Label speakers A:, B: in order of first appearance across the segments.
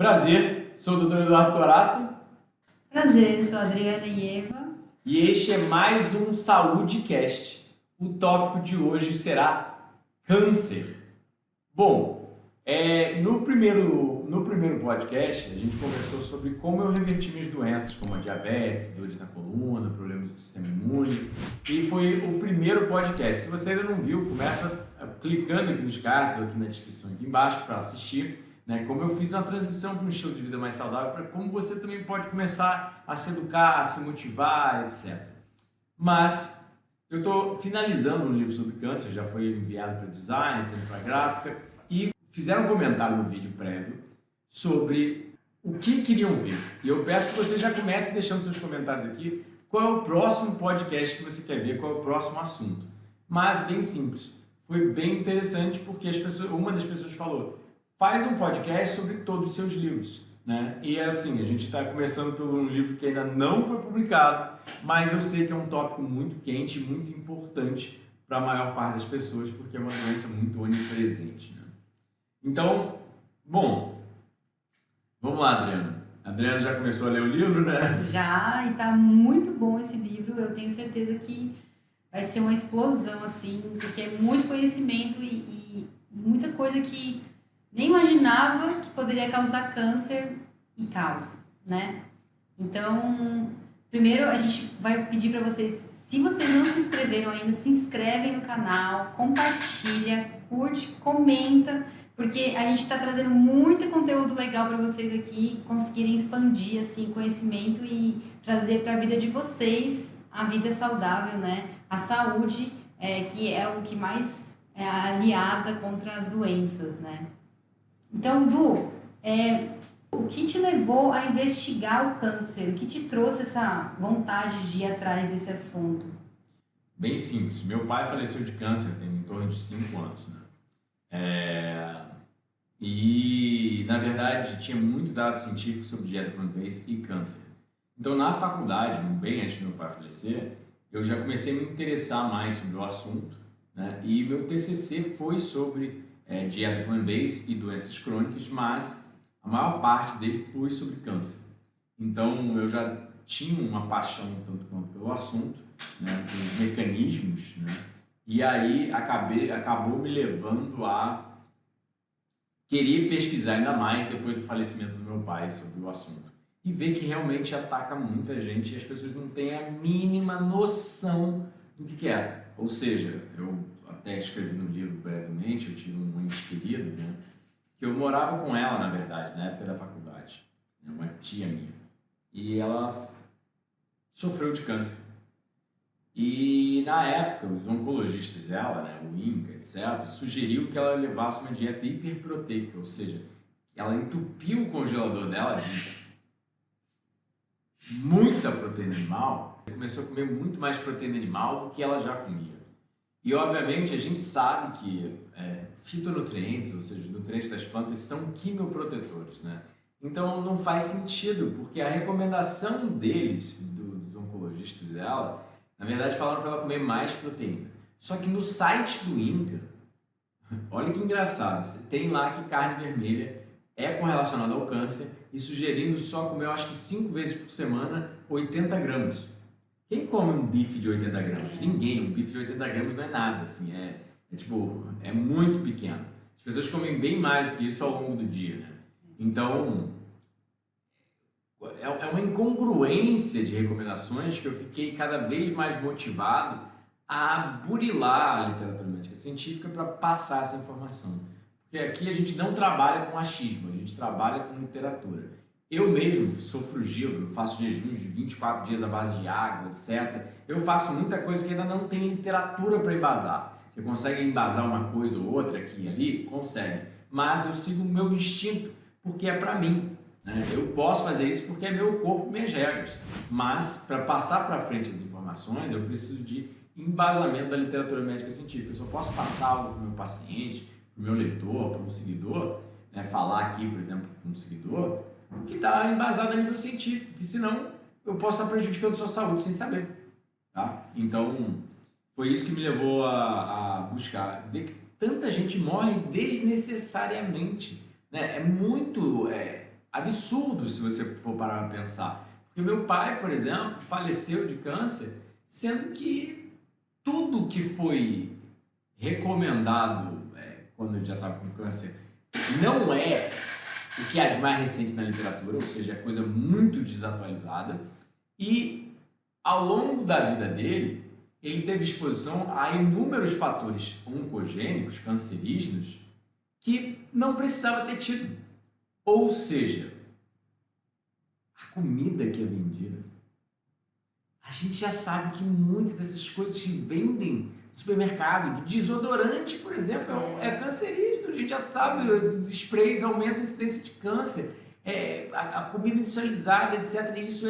A: Prazer, sou o Dr. Eduardo Coraça.
B: Prazer, sou a Adriana e Eva.
A: E este é mais um SaúdeCast. O tópico de hoje será câncer. Bom, no primeiro podcast a gente conversou sobre como eu reverti minhas doenças, como a diabetes, dores na coluna, problemas do sistema imune. E foi o primeiro podcast. Se você ainda não viu, começa clicando aqui nos cards ou aqui na descrição aqui embaixo para assistir. Como eu fiz uma transição para um estilo de vida mais saudável, para como você também pode começar a se educar, a se motivar, etc. Mas eu estou finalizando um livro sobre câncer, já foi enviado para design, tanto para gráfica, e fizeram um comentário no vídeo prévio sobre o que queriam ver. E eu peço que você já comece deixando seus comentários aqui, qual é o próximo podcast que você quer ver, qual é o próximo assunto. Mas bem simples, foi bem interessante porque uma das pessoas falou: faz um podcast sobre todos os seus livros, né? E assim, a gente está começando por um livro que ainda não foi publicado, mas eu sei que é um tópico muito quente, muito importante para a maior parte das pessoas, porque é uma doença muito onipresente, né? Então, bom, vamos lá, Adriana. A Adriana já começou a ler o livro, né?
B: Já, e tá muito bom esse livro. Eu tenho certeza que vai ser uma explosão, assim, porque é muito conhecimento e muita coisa que nem imaginava que poderia causar câncer e causa, né? Então, primeiro a gente vai pedir para vocês, se vocês não se inscreveram ainda, se inscrevem no canal, compartilha, curte, comenta, porque a gente está trazendo muito conteúdo legal para vocês aqui, conseguirem expandir assim, conhecimento e trazer para a vida de vocês a vida saudável, né? A saúde, que é o que mais é aliada contra as doenças, né? Então, Du, o que te levou a investigar o câncer? O que te trouxe essa vontade de ir atrás desse assunto?
A: Bem simples. Meu pai faleceu de câncer tem em torno de 5 anos, né? E, na verdade, tinha muito dado científico sobre dieta plant-based e câncer. Então, na faculdade, bem antes do meu pai falecer, eu já comecei a me interessar mais sobre o assunto, né? E meu TCC foi sobre dieta plant-based e doenças crônicas, mas a maior parte dele foi sobre câncer. Então eu já tinha uma paixão tanto quanto pelo assunto, né, pelos mecanismos, né, e aí acabou me levando a querer pesquisar ainda mais depois do falecimento do meu pai sobre o assunto. E ver que realmente ataca muita gente e as pessoas não têm a mínima noção do que é. Ou seja, eu até escrevi no livro brevemente, eu tive um ente querido, né, que eu morava com ela, na verdade, na época da faculdade, uma tia minha, e ela sofreu de câncer. E na época, os oncologistas dela, né, o INCA, etc., sugeriu que ela levasse uma dieta hiperproteica, ou seja, ela entupiu o congelador dela de muita proteína animal, começou a comer muito mais proteína animal do que ela já comia. E, obviamente, a gente sabe que fitonutrientes, ou seja, os nutrientes das plantas, são quimioprotetores, né? Então, não faz sentido, porque a recomendação deles, dos oncologistas dela, na verdade, falaram para ela comer mais proteína. Só que no site do INCA, olha que engraçado, tem lá que carne vermelha é correlacionada ao câncer e sugerindo só comer, eu acho que 5 vezes por semana, 80 gramas. Quem come um bife de 80 gramas? Ninguém. Um bife de 80 gramas não é nada, assim, é muito pequeno. As pessoas comem bem mais do que isso ao longo do dia, né? Então, é uma incongruência de recomendações que eu fiquei cada vez mais motivado a burilar a literatura médica científica para passar essa informação. Porque aqui a gente não trabalha com achismo, a gente trabalha com literatura. Eu mesmo sou frugívoro, faço jejuns de 24 dias à base de água, etc. Eu faço muita coisa que ainda não tem literatura para embasar. Você consegue embasar uma coisa ou outra aqui e ali? Consegue. Mas eu sigo o meu instinto, porque é para mim, né? Eu posso fazer isso porque é meu corpo, minhas regras. Mas, para passar para frente as informações, eu preciso de embasamento da literatura médica científica. Eu só posso passar algo para o meu paciente, para o meu leitor, para um seguidor, né? Falar aqui, por exemplo, para um seguidor, que está embasado a nível científico, que senão eu posso estar prejudicando a sua saúde sem saber, tá? Então, foi isso que me levou a buscar, ver que tanta gente morre desnecessariamente, né? absurdo se você for parar para pensar. Porque meu pai, por exemplo, faleceu de câncer, sendo que tudo que foi recomendado quando ele já estava com câncer não é o que há de mais recente na literatura, ou seja, é coisa muito desatualizada. E ao longo da vida dele, ele teve exposição a inúmeros fatores oncogênicos, cancerígenos, que não precisava ter tido. Ou seja, a comida que é vendida, a gente já sabe que muitas dessas coisas que vendem no supermercado, desodorante, por exemplo, é cancerígeno. A gente já sabe, os sprays aumentam a incidência de câncer, a comida industrializada, etc. Isso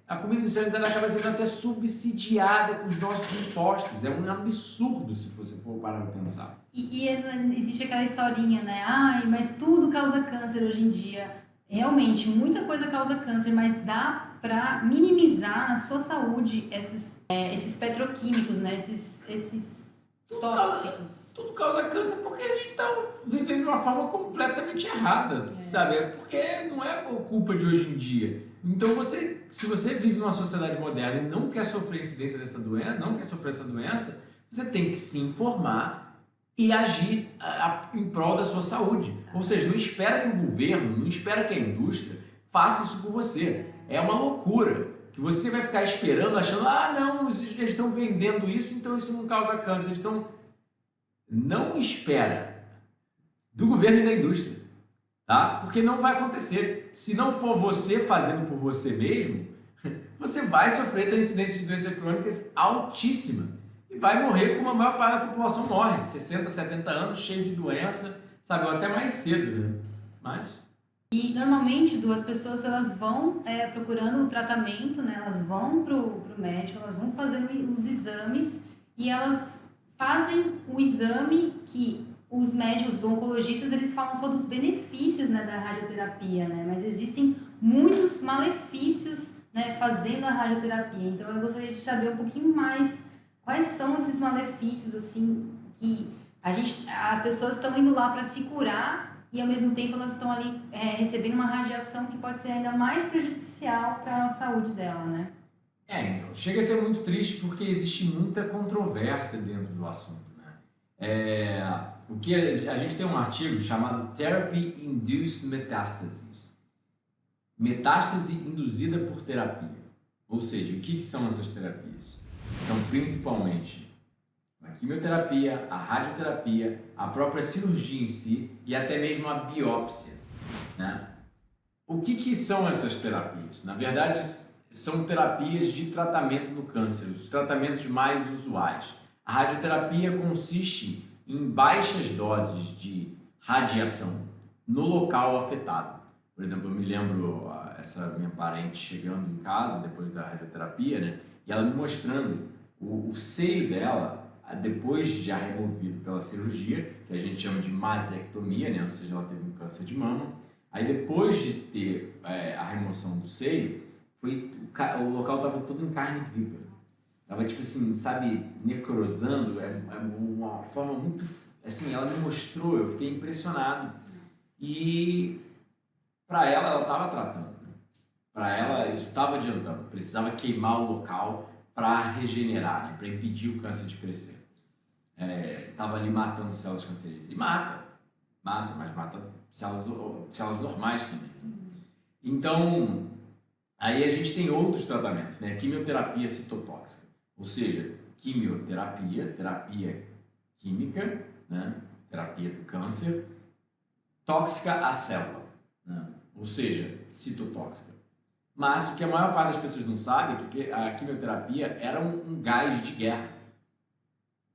A: a comida industrializada acaba sendo até subsidiada com os nossos impostos. É um absurdo se você for parar para pensar.
B: E existe aquela historinha, né? Ai, mas tudo causa câncer hoje em dia. Realmente, muita coisa causa câncer, mas dá para minimizar na sua saúde esses petroquímicos, né? Esses tóxicos.
A: Tudo causa câncer porque a gente está vivendo de uma forma completamente errada, sabe? Porque não é culpa de hoje em dia. Então, se você vive numa sociedade moderna e não quer sofrer a incidência dessa doença, não quer sofrer essa doença, você tem que se informar e agir em prol da sua saúde. Ou seja, não espera que o governo, não espera que a indústria faça isso por você. É uma loucura que você vai ficar esperando, achando, não, eles estão vendendo isso, então isso não causa câncer. Não espera do governo e da indústria, tá? Porque não vai acontecer. Se não for você fazendo por você mesmo, você vai sofrer da incidência de doenças crônicas altíssima e vai morrer como a maior parte da população morre, 60, 70 anos, cheio de doença, sabe? Ou até mais cedo, né?
B: E normalmente as pessoas elas vão procurando o tratamento, né? Elas vão pro médico, elas vão fazendo os exames e elas fazem o exame que os médicos, os oncologistas, eles falam só dos benefícios, né, da radioterapia, né? Mas existem muitos malefícios, né, fazendo a radioterapia. Então eu gostaria de saber um pouquinho mais quais são esses malefícios, assim, que as pessoas estão indo lá para se curar e ao mesmo tempo elas estão ali recebendo uma radiação que pode ser ainda mais prejudicial para a saúde dela, né?
A: Então, chega a ser muito triste porque existe muita controvérsia dentro do assunto, né? O que a gente tem um artigo chamado Therapy Induced Metastases, metástase induzida por terapia. Ou seja, o que são essas terapias? São principalmente a quimioterapia, a radioterapia, a própria cirurgia em si e até mesmo a biópsia, né? O que são essas terapias? Na verdade, são terapias de tratamento do câncer, os tratamentos mais usuais. A radioterapia consiste em baixas doses de radiação no local afetado. Por exemplo, eu me lembro essa minha parente chegando em casa depois da radioterapia, né? E ela me mostrando o seio dela depois de já removido pela cirurgia, que a gente chama de masectomia, né? Ou seja, ela teve um câncer de mama. Aí depois de ter a remoção do seio, o local estava todo em carne viva. Tava tipo assim, sabe, necrosando, uma forma muito, assim, ela me mostrou, eu fiquei impressionado. E para ela estava tratando. Para ela isso estava adiantando, precisava queimar o local para regenerar, né? Para impedir o câncer de crescer. Estava ali matando células cancerígenas. E mata, mas mata células normais também. Então, aí a gente tem outros tratamentos, né? Quimioterapia citotóxica, ou seja, terapia química, né? Terapia do câncer, tóxica à célula, né? Ou seja, citotóxica. Mas o que a maior parte das pessoas não sabe é que a quimioterapia era um gás de guerra.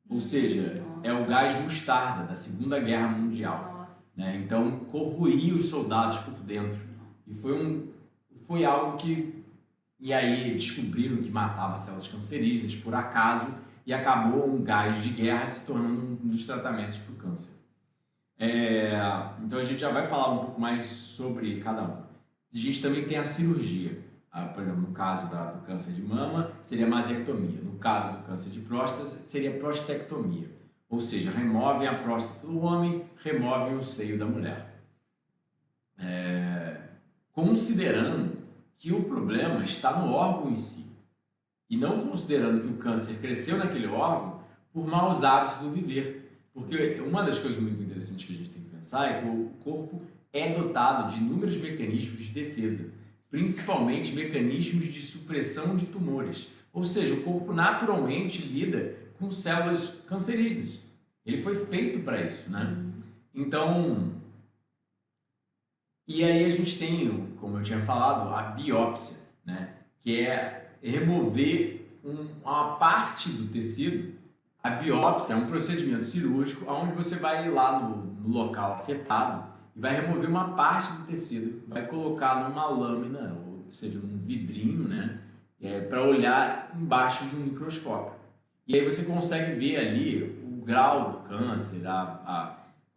A: Ou seja, é o gás mostarda da Segunda Guerra Mundial. Né? Então, corroía os soldados por dentro. E foi algo que... E aí descobriram que matava células cancerígenas por acaso e acabou um gás de guerra se tornando um dos tratamentos para o câncer. Então a gente já vai falar um pouco mais sobre cada um. A gente também tem a cirurgia. Por exemplo, no caso do câncer de mama, seria masectomia. No caso do câncer de próstata, seria prostatectomia. Ou seja, removem a próstata do homem, removem o seio da mulher. considerando que o problema está no órgão em si, e não considerando que o câncer cresceu naquele órgão por maus hábitos do viver. Porque uma das coisas muito interessantes que a gente tem que pensar é que o corpo é dotado de inúmeros mecanismos de defesa, principalmente mecanismos de supressão de tumores. Ou seja, o corpo naturalmente lida com células cancerígenas. Ele foi feito para isso, né? Então, e aí a gente tem, como eu tinha falado, a biópsia, né? Que é remover uma parte do tecido. A biópsia é um procedimento cirúrgico onde você vai ir lá no local afetado e vai remover uma parte do tecido, vai colocar numa lâmina, ou seja, num vidrinho, né? Para olhar embaixo de um microscópio. E aí você consegue ver ali o grau do câncer,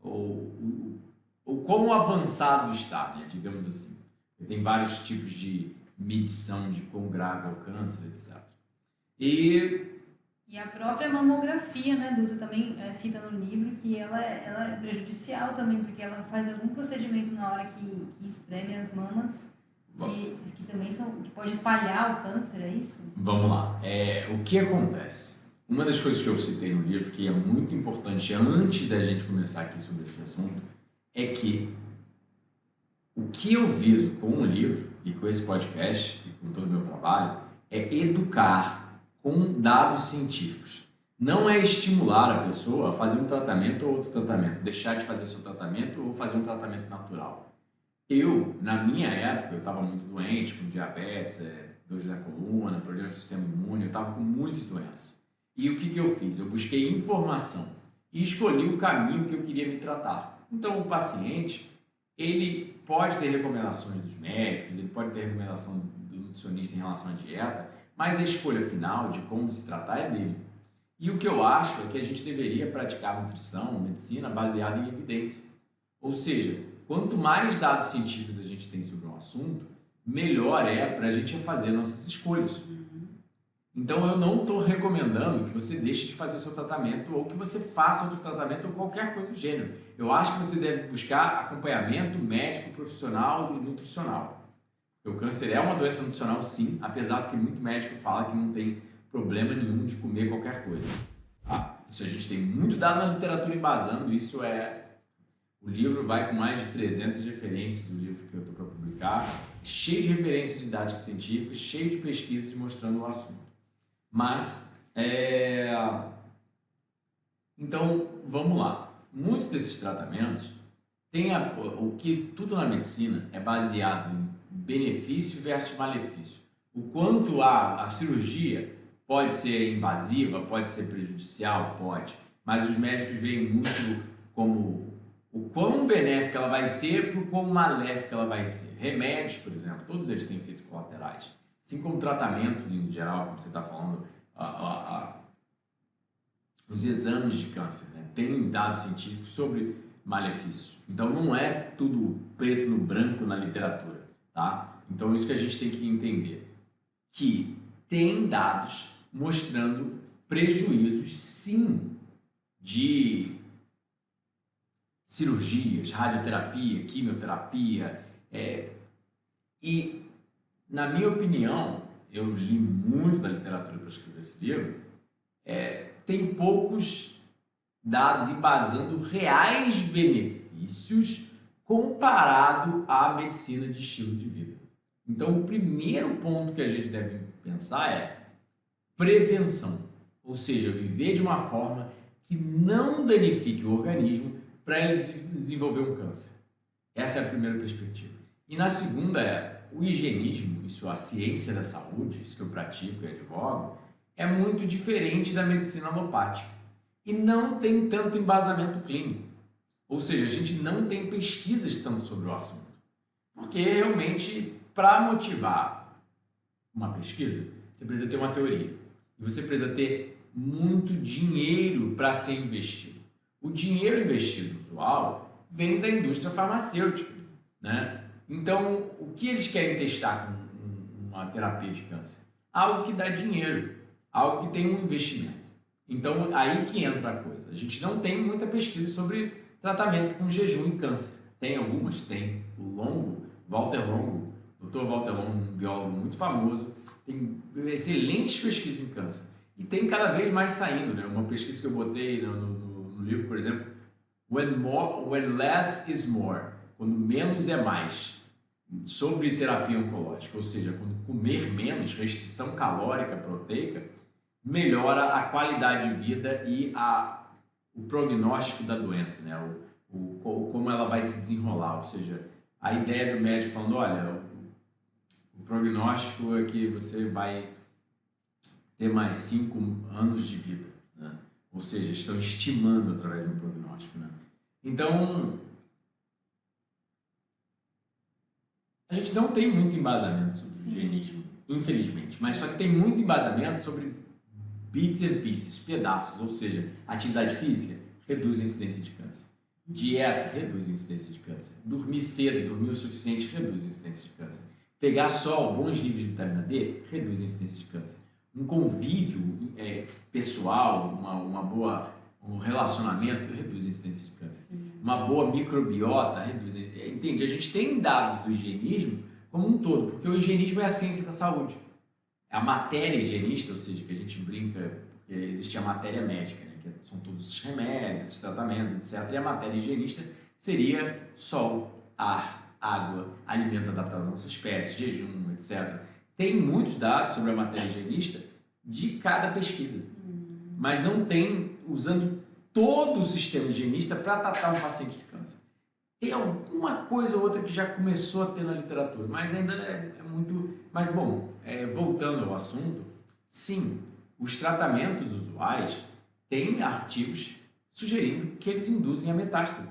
A: o quão avançado está, né? Digamos assim. Tem vários tipos de medição de quão grave é o câncer, etc.
B: E a própria mamografia, né, Dulce, também cita no livro que ela é prejudicial também, porque ela faz algum procedimento na hora que espreme as mamas, que também que pode espalhar o câncer, é isso?
A: Vamos lá. O que acontece? Uma das coisas que eu citei no livro, que é muito importante antes da gente começar aqui sobre esse assunto, é que o que eu viso com o livro e com esse podcast e com todo o meu trabalho é educar com dados científicos. Não é estimular a pessoa a fazer um tratamento ou outro tratamento, deixar de fazer seu tratamento ou fazer um tratamento natural. Na minha época, eu estava muito doente, com diabetes, dores da coluna, problemas do sistema imune, eu estava com muitas doenças. E o que eu fiz? Eu busquei informação e escolhi o caminho que eu queria me tratar. Então, o paciente, ele pode ter recomendações dos médicos, ele pode ter recomendação do nutricionista em relação à dieta, mas a escolha final de como se tratar é dele. E o que eu acho é que a gente deveria praticar nutrição, medicina baseada em evidência. Ou seja, quanto mais dados científicos a gente tem sobre um assunto, melhor é para a gente fazer nossas escolhas. Então eu não estou recomendando que você deixe de fazer seu tratamento ou que você faça outro tratamento ou qualquer coisa do gênero. Eu acho que você deve buscar acompanhamento médico, profissional e nutricional. O câncer é uma doença nutricional, sim, apesar de que muito médico fala que não tem problema nenhum de comer qualquer coisa. Isso a gente tem muito dado na literatura embasando, o livro vai com mais de 300 referências do livro que eu estou para publicar, cheio de referências didáticas científicas, cheio de pesquisas mostrando o assunto. Mas, então, vamos lá. Muitos desses tratamentos o que tudo na medicina é baseado em benefício versus malefício. O quanto a cirurgia pode ser invasiva, pode ser prejudicial, pode, mas os médicos veem muito como o quão benéfica ela vai ser para o quão maléfica ela vai ser. Remédios, por exemplo, todos eles têm efeitos colaterais, assim como tratamentos em geral, como você está falando, os exames de câncer, né? Tem dados científicos sobre malefício. Então não é tudo preto no branco na literatura, tá? Então isso que a gente tem que entender, que tem dados mostrando prejuízos sim de cirurgias, radioterapia, quimioterapia, e na minha opinião, eu li muito da literatura para escrever esse livro, tem poucos dados embasando reais benefícios comparado à medicina de estilo de vida. Então, o primeiro ponto que a gente deve pensar é prevenção, ou seja, viver de uma forma que não danifique o organismo para ele desenvolver um câncer. Essa é a primeira perspectiva. E na segunda o higienismo, isso a ciência da saúde, isso que eu pratico e advogo, é muito diferente da medicina alopática e não tem tanto embasamento clínico. Ou seja, a gente não tem pesquisas tanto sobre o assunto. Porque realmente, para motivar uma pesquisa, você precisa ter uma teoria. E você precisa ter muito dinheiro para ser investido. O dinheiro investido usual vem da indústria farmacêutica, né? Então, o que eles querem testar com uma terapia de câncer? Algo que dá dinheiro, algo que tem um investimento. Então, aí que entra a coisa. A gente não tem muita pesquisa sobre tratamento com jejum em câncer. Tem algumas, tem. O Walter Longo, Dr. Walter Longo, um biólogo muito famoso, tem excelentes pesquisas em câncer. E tem cada vez mais saindo, né? Uma pesquisa que eu botei no livro, por exemplo, when less is more, quando menos é mais, sobre terapia oncológica, ou seja, quando comer menos, restrição calórica, proteica, melhora a qualidade de vida e o prognóstico da doença, né? Como ela vai se desenrolar, ou seja, a ideia do médico falando, olha, o prognóstico é que você vai ter mais 5 anos de vida, né? Ou seja, estão estimando através de um prognóstico, né? Então, a gente não tem muito embasamento sobre o higienismo, infelizmente, mas só que tem muito embasamento sobre bits and pieces, pedaços, ou seja, atividade física reduz a incidência de câncer, dieta reduz a incidência de câncer, dormir cedo, dormir o suficiente reduz a incidência de câncer, pegar sol, bons níveis de vitamina D reduz a incidência de câncer, um convívio pessoal, um relacionamento reduz a incidência de câncer, uma boa microbiota reduz, entende? A gente tem dados do higienismo como um todo, porque o higienismo é a ciência da saúde. A matéria higienista, ou seja, que a gente brinca, porque existe a matéria médica, né, que são todos os remédios, os tratamentos, etc. E a matéria higienista seria sol, ar, água, alimento adaptado à nossa espécie, jejum, etc. Tem muitos dados sobre a matéria higienista de cada pesquisa, mas não tem usando todo o sistema higienista para tratar um paciente de câncer. Tem alguma coisa ou outra que já começou a ter na literatura, mas ainda é muito... Mas, bom, voltando ao assunto, sim, os tratamentos usuais têm artigos sugerindo que eles induzem a metástase.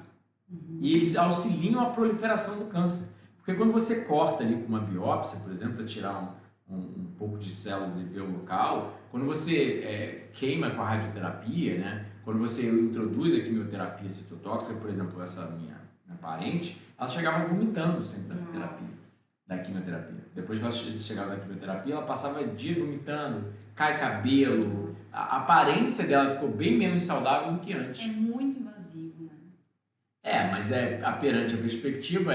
A: E eles auxiliam a proliferação do câncer. Porque quando você corta ali com uma biópsia, por exemplo, para tirar um pouco de células e ver o local, quando você queima com a radioterapia, né? Quando você introduz a quimioterapia citotóxica, por exemplo, essa minha parente, ela chegava vomitando sempre da quimioterapia. Depois que ela chegava da quimioterapia, ela passava dias vomitando, cai cabelo, a aparência dela ficou bem menos saudável do que antes.
B: É muito invasivo, né?
A: Mas perante a perspectiva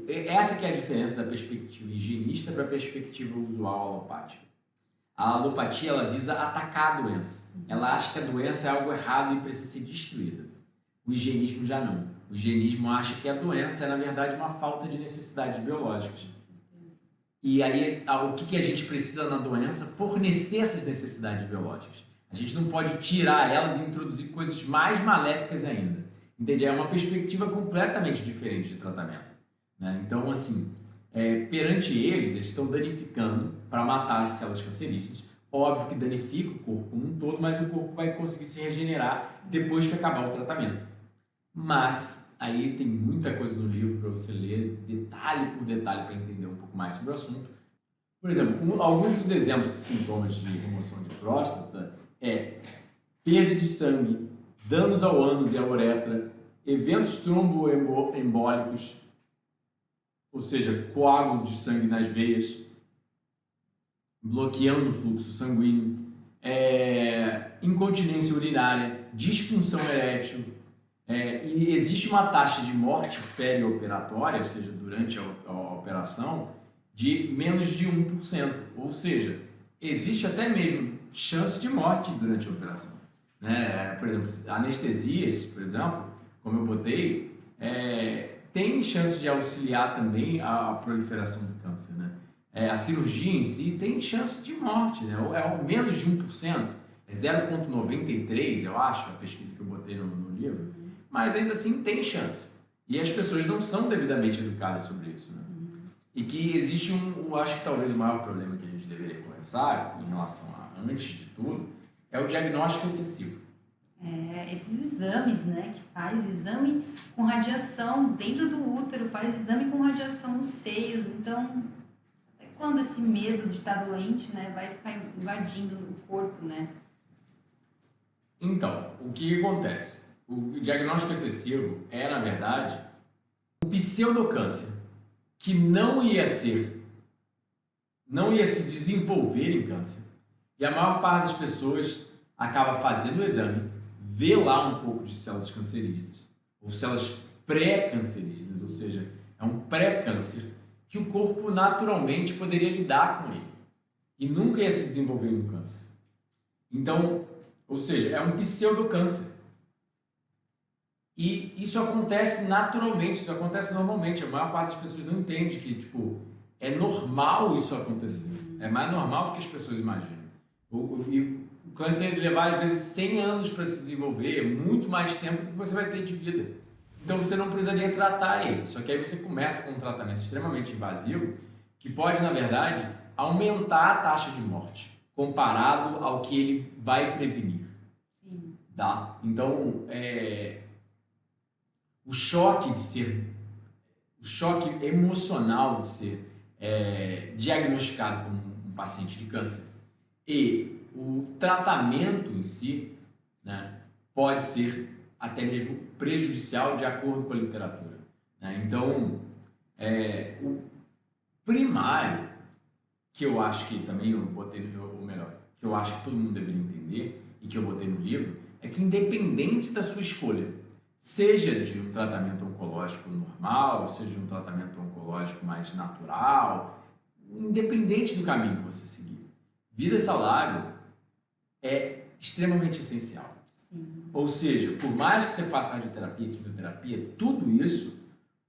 A: essa que é a diferença da perspectiva higienista para a perspectiva usual alopática. A alopatia, ela visa atacar a doença. Ela acha que a doença é algo errado e precisa ser destruída. O higienismo já não. O higienismo acha que a doença é, na verdade, uma falta de necessidades biológicas. E aí, o que a gente precisa na doença? Fornecer essas necessidades biológicas. A gente não pode tirar elas e introduzir coisas mais maléficas ainda. Entende? É uma perspectiva completamente diferente de tratamento, né? Então, assim, perante eles estão danificando para matar as células cancerígenas. Óbvio que danifica o corpo como um todo, mas o corpo vai conseguir se regenerar depois que acabar o tratamento. Mas aí tem muita coisa no livro para você ler, detalhe por detalhe, para entender um pouco mais sobre o assunto. Por exemplo, alguns dos exemplos de sintomas de remoção de próstata perda de sangue, danos ao ânus e à uretra, eventos tromboembólicos, ou seja, coágulo de sangue nas veias, bloqueando o fluxo sanguíneo, incontinência urinária, disfunção erétil, e existe uma taxa de morte perioperatória, ou seja, durante a operação, de menos de 1%, ou seja, existe até mesmo chance de morte durante a operação, né? Por exemplo, anestesias, por exemplo, como eu botei, tem chance de auxiliar também a proliferação do câncer, né? A cirurgia em si tem chance de morte, né? É menos de 1%, é 0,93, eu acho, a pesquisa que eu botei no livro, mas ainda assim tem chance. E as pessoas não são devidamente educadas sobre isso, né? E que existe eu acho que talvez o maior problema que a gente deveria conversar em relação a, antes de tudo, é o diagnóstico excessivo.
B: Esses exames, né, que faz exame com radiação dentro do útero, faz exame com radiação nos seios, então até quando esse medo de estar doente, né, vai ficar invadindo o corpo, né?
A: Então, o que acontece? O diagnóstico excessivo na verdade, um pseudocâncer que não ia se desenvolver em câncer. E a maior parte das pessoas acaba fazendo o exame, vê lá um pouco de células cancerígenas, ou células pré-cancerígenas, ou seja, é um pré-câncer, que o corpo naturalmente poderia lidar com ele e nunca ia se desenvolver no câncer. Então, ou seja, é um pseudocâncer. E isso acontece naturalmente, isso acontece normalmente. A maior parte das pessoas não entende que, tipo, é normal isso acontecer. É mais normal do que as pessoas imaginam. E o câncer levar, às vezes, 100 anos para se desenvolver, muito mais tempo do que você vai ter de vida. Então, você não precisaria tratar ele. Só que aí você começa com um tratamento extremamente invasivo, que pode, na verdade, aumentar a taxa de morte, comparado ao que ele vai prevenir.
B: Sim.
A: Tá? Então, o choque emocional de ser diagnosticado como um paciente de câncer e o tratamento em si, né, pode ser até mesmo prejudicial de acordo com a literatura. Né? Então, o primário, que eu acho que também eu botei, ou melhor, que eu acho que todo mundo deveria entender e que eu botei no livro, é que independente da sua escolha, seja de um tratamento oncológico normal, seja de um tratamento oncológico mais natural, independente do caminho que você seguir, vida saudável é extremamente essencial.
B: Sim.
A: Ou seja, por mais que você faça radioterapia, quimioterapia, tudo isso,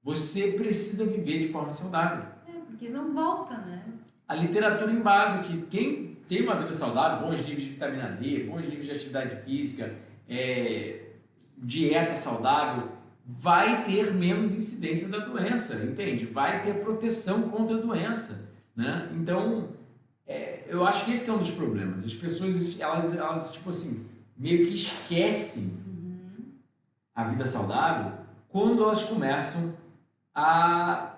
A: você precisa viver de forma saudável.
B: Porque não volta, né?
A: A literatura embasa que quem tem uma vida saudável, bons níveis de vitamina D, bons níveis de atividade física, dieta saudável, vai ter menos incidência da doença, entende? Vai ter proteção contra a doença, né? Então, eu acho que esse que é um dos problemas. As pessoas, elas tipo assim, meio que esquecem a vida saudável quando elas começam a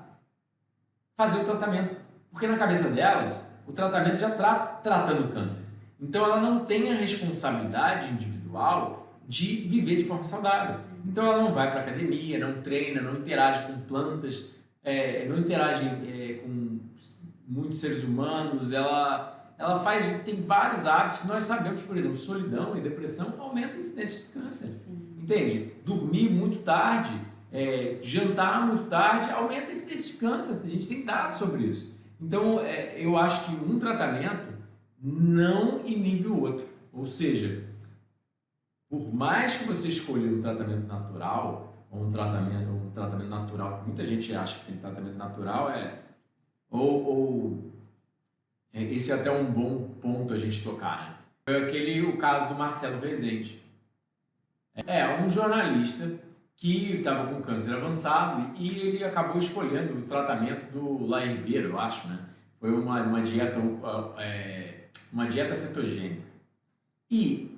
A: fazer o tratamento. Porque na cabeça delas, o tratamento já está tratando o câncer. Então ela não tem a responsabilidade individual de viver de forma saudável. Então ela não vai para academia, não treina, não interage com plantas, não interage com muitos seres humanos, tem vários hábitos que nós sabemos, por exemplo, solidão e depressão aumenta a incidência de câncer.
B: Sim.
A: Entende? Dormir muito tarde, jantar muito tarde, aumenta a incidência de câncer. A gente tem dados sobre isso. Então, eu acho que um tratamento não inibe o outro. Ou seja, por mais que você escolha um tratamento natural, ou um tratamento natural, muita gente acha que tratamento natural esse é até um bom ponto a gente tocar, né? Foi o caso do Marcelo Rezende. Um jornalista que estava com câncer avançado e ele acabou escolhendo o tratamento do Laí Ribeiro, eu acho, né? Foi uma dieta cetogênica. E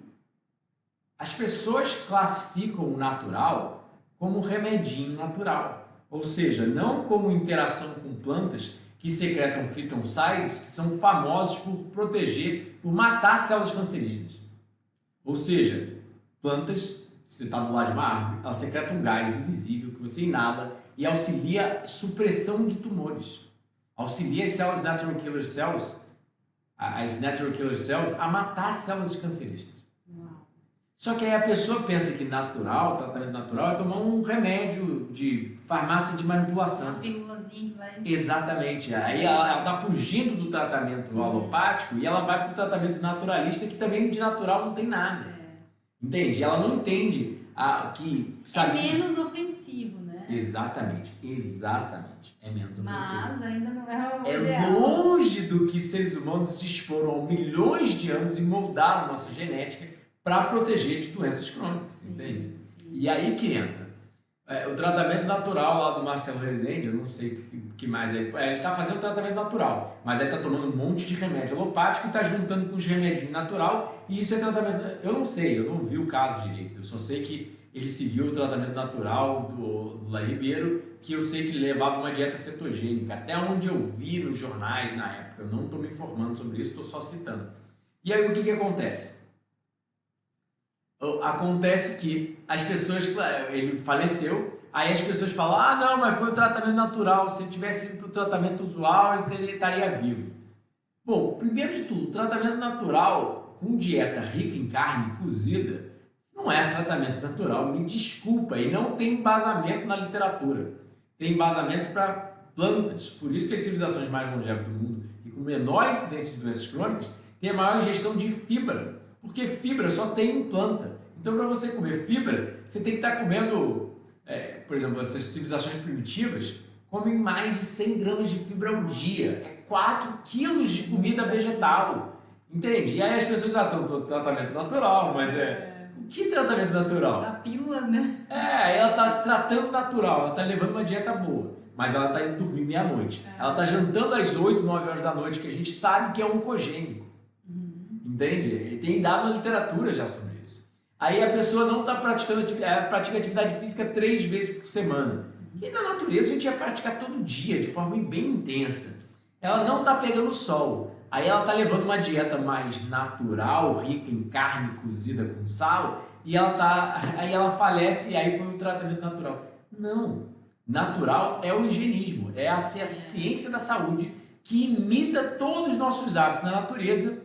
A: as pessoas classificam o natural como remedinho natural, ou seja, não como interação com plantas que secretam fitoncides, que são famosos por matar células cancerígenas. Ou seja, plantas, você está do lado de uma árvore, ela secreta um gás invisível que você inala e auxilia a supressão de tumores. Auxilia as células natural killer cells, a matar células cancerígenas. Só que aí a pessoa pensa que tratamento natural é tomar um remédio de farmácia de manipulação.
B: Uma pílulazinha que vai...
A: Exatamente. Aí ela está fugindo do tratamento alopático e ela vai para o tratamento naturalista, que também de natural não tem nada. Entende? Ela não entende que... Sabe,
B: menos ofensivo, né?
A: Exatamente. É menos ofensivo.
B: Mas ainda não é o
A: É
B: ideal.
A: longe do que seres humanos se exporam há milhões de anos e moldaram nossa genética para proteger de doenças crônicas, entende?
B: Sim.
A: E aí que entra. O tratamento natural lá do Marcelo Rezende, eu não sei o que mais é. Ele está fazendo tratamento natural, mas aí está tomando um monte de remédio alopático e está juntando com os remédios natural, e isso é tratamento... Eu não sei, eu não vi o caso direito, eu só sei que ele seguiu o tratamento natural do Laí Ribeiro, que eu sei que ele levava uma dieta cetogênica, até onde eu vi nos jornais na época. Eu não estou me informando sobre isso, estou só citando. E aí o que acontece? Acontece que as pessoas, ele faleceu, aí as pessoas falam, não, mas foi o tratamento natural, se ele tivesse ido para o tratamento usual, ele estaria vivo. Bom, primeiro de tudo, tratamento natural com dieta rica em carne cozida não é tratamento natural, me desculpa, e não tem embasamento na literatura. Tem embasamento para plantas. Por isso que as civilizações mais longevas do mundo e com menor incidência de doenças crônicas têm a maior ingestão de fibra, porque fibra só tem em planta. Então, para você comer fibra, você tem que estar comendo, por exemplo, essas civilizações primitivas comem mais de 100 gramas de fibra ao dia. É 4 quilos de comida vegetal. Entende? E aí as pessoas estão tratamento natural, mas que tratamento natural?
B: A pílula, né?
A: Ela está se tratando natural, ela está levando uma dieta boa, mas ela está indo dormir meia-noite. Ela está jantando às 8, 9 horas da noite, que a gente sabe que é oncogênico. Entende? E tem dado na literatura já sobre isso. Aí a pessoa não está praticando pratica atividade física 3 vezes por semana. E na natureza a gente ia praticar todo dia, de forma bem intensa. Ela não está pegando sol. Aí ela está levando uma dieta mais natural, rica em carne cozida com sal, e aí ela falece e aí foi um tratamento natural. Não. Natural é o higienismo, é a ciência da saúde que imita todos os nossos hábitos na natureza,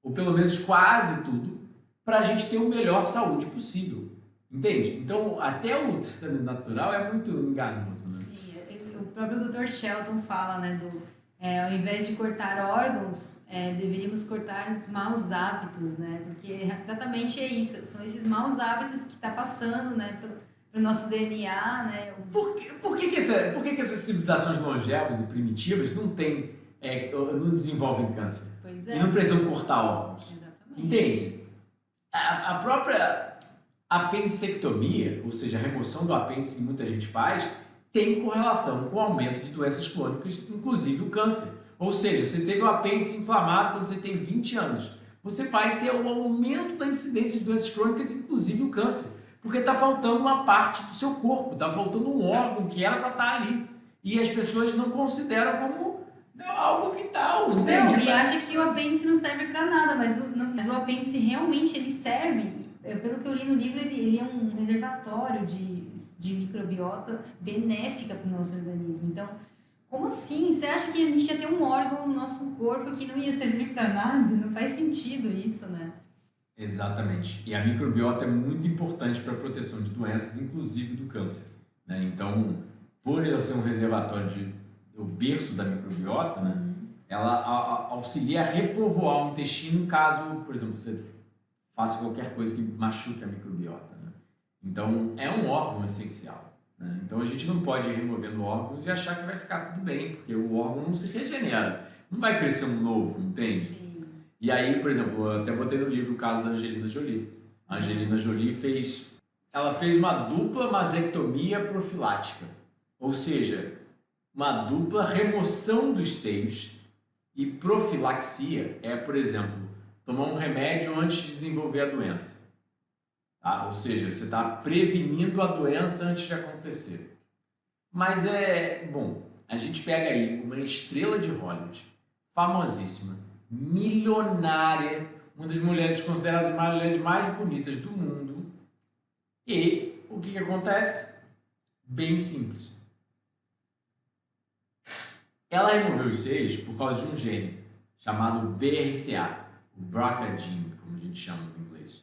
A: ou pelo menos quase tudo, para a gente ter o melhor saúde possível. Entende? Então, até o tratamento natural é muito enganoso. Né?
B: Sim, o próprio Dr. Shelton fala, né, ao invés de cortar órgãos, deveríamos cortar os maus hábitos, né? Porque exatamente é isso, são esses maus hábitos que está passando, né, para o nosso DNA, né?
A: Por que essas civilizações longevas e primitivas não desenvolvem câncer?
B: Pois
A: E não precisam cortar órgãos?
B: Exatamente.
A: Entende? A própria apendicectomia, ou seja, a remoção do apêndice que muita gente faz, tem correlação com o aumento de doenças crônicas, inclusive o câncer. Ou seja, você teve o apêndice inflamado quando você tem 20 anos. Você vai ter um aumento da incidência de doenças crônicas, inclusive o câncer. Porque está faltando uma parte do seu corpo, está faltando um órgão que era para estar ali. E as pessoas não consideram como algo vital, entende?
B: Não, e acha que o apêndice não serve para nada, mas o apêndice realmente ele serve. Pelo que eu li no livro, ele é um reservatório de microbiota benéfica para o nosso organismo. Então, como assim? Você acha que a gente ia ter um órgão no nosso corpo que não ia servir para nada? Não faz sentido isso, né?
A: Exatamente. E a microbiota é muito importante para a proteção de doenças, inclusive do câncer. Né? Então, por ela ser um reservatório o berço da microbiota, né? Ela auxilia a repovoar o intestino caso, por exemplo, você faça qualquer coisa que machuque a microbiota. Né? Então, é um órgão essencial. Né? Então, a gente não pode ir removendo órgãos e achar que vai ficar tudo bem, porque o órgão não se regenera. Não vai crescer um novo, entende?
B: Sim.
A: E aí, por exemplo, eu até botei no livro o caso da Angelina Jolie. A Angelina Jolie fez uma dupla mastectomia profilática. Ou seja, uma dupla remoção dos seios. E profilaxia é, por exemplo, tomar um remédio antes de desenvolver a doença. Tá? Ou seja, você está prevenindo a doença antes de acontecer. Mas a gente pega aí uma estrela de Hollywood, famosíssima, milionária, uma das mulheres consideradas as mulheres mais bonitas do mundo. E o que acontece? Bem simples. Ela removeu os seios por causa de um gene chamado BRCA, o BRCA gene, como a gente chama em inglês.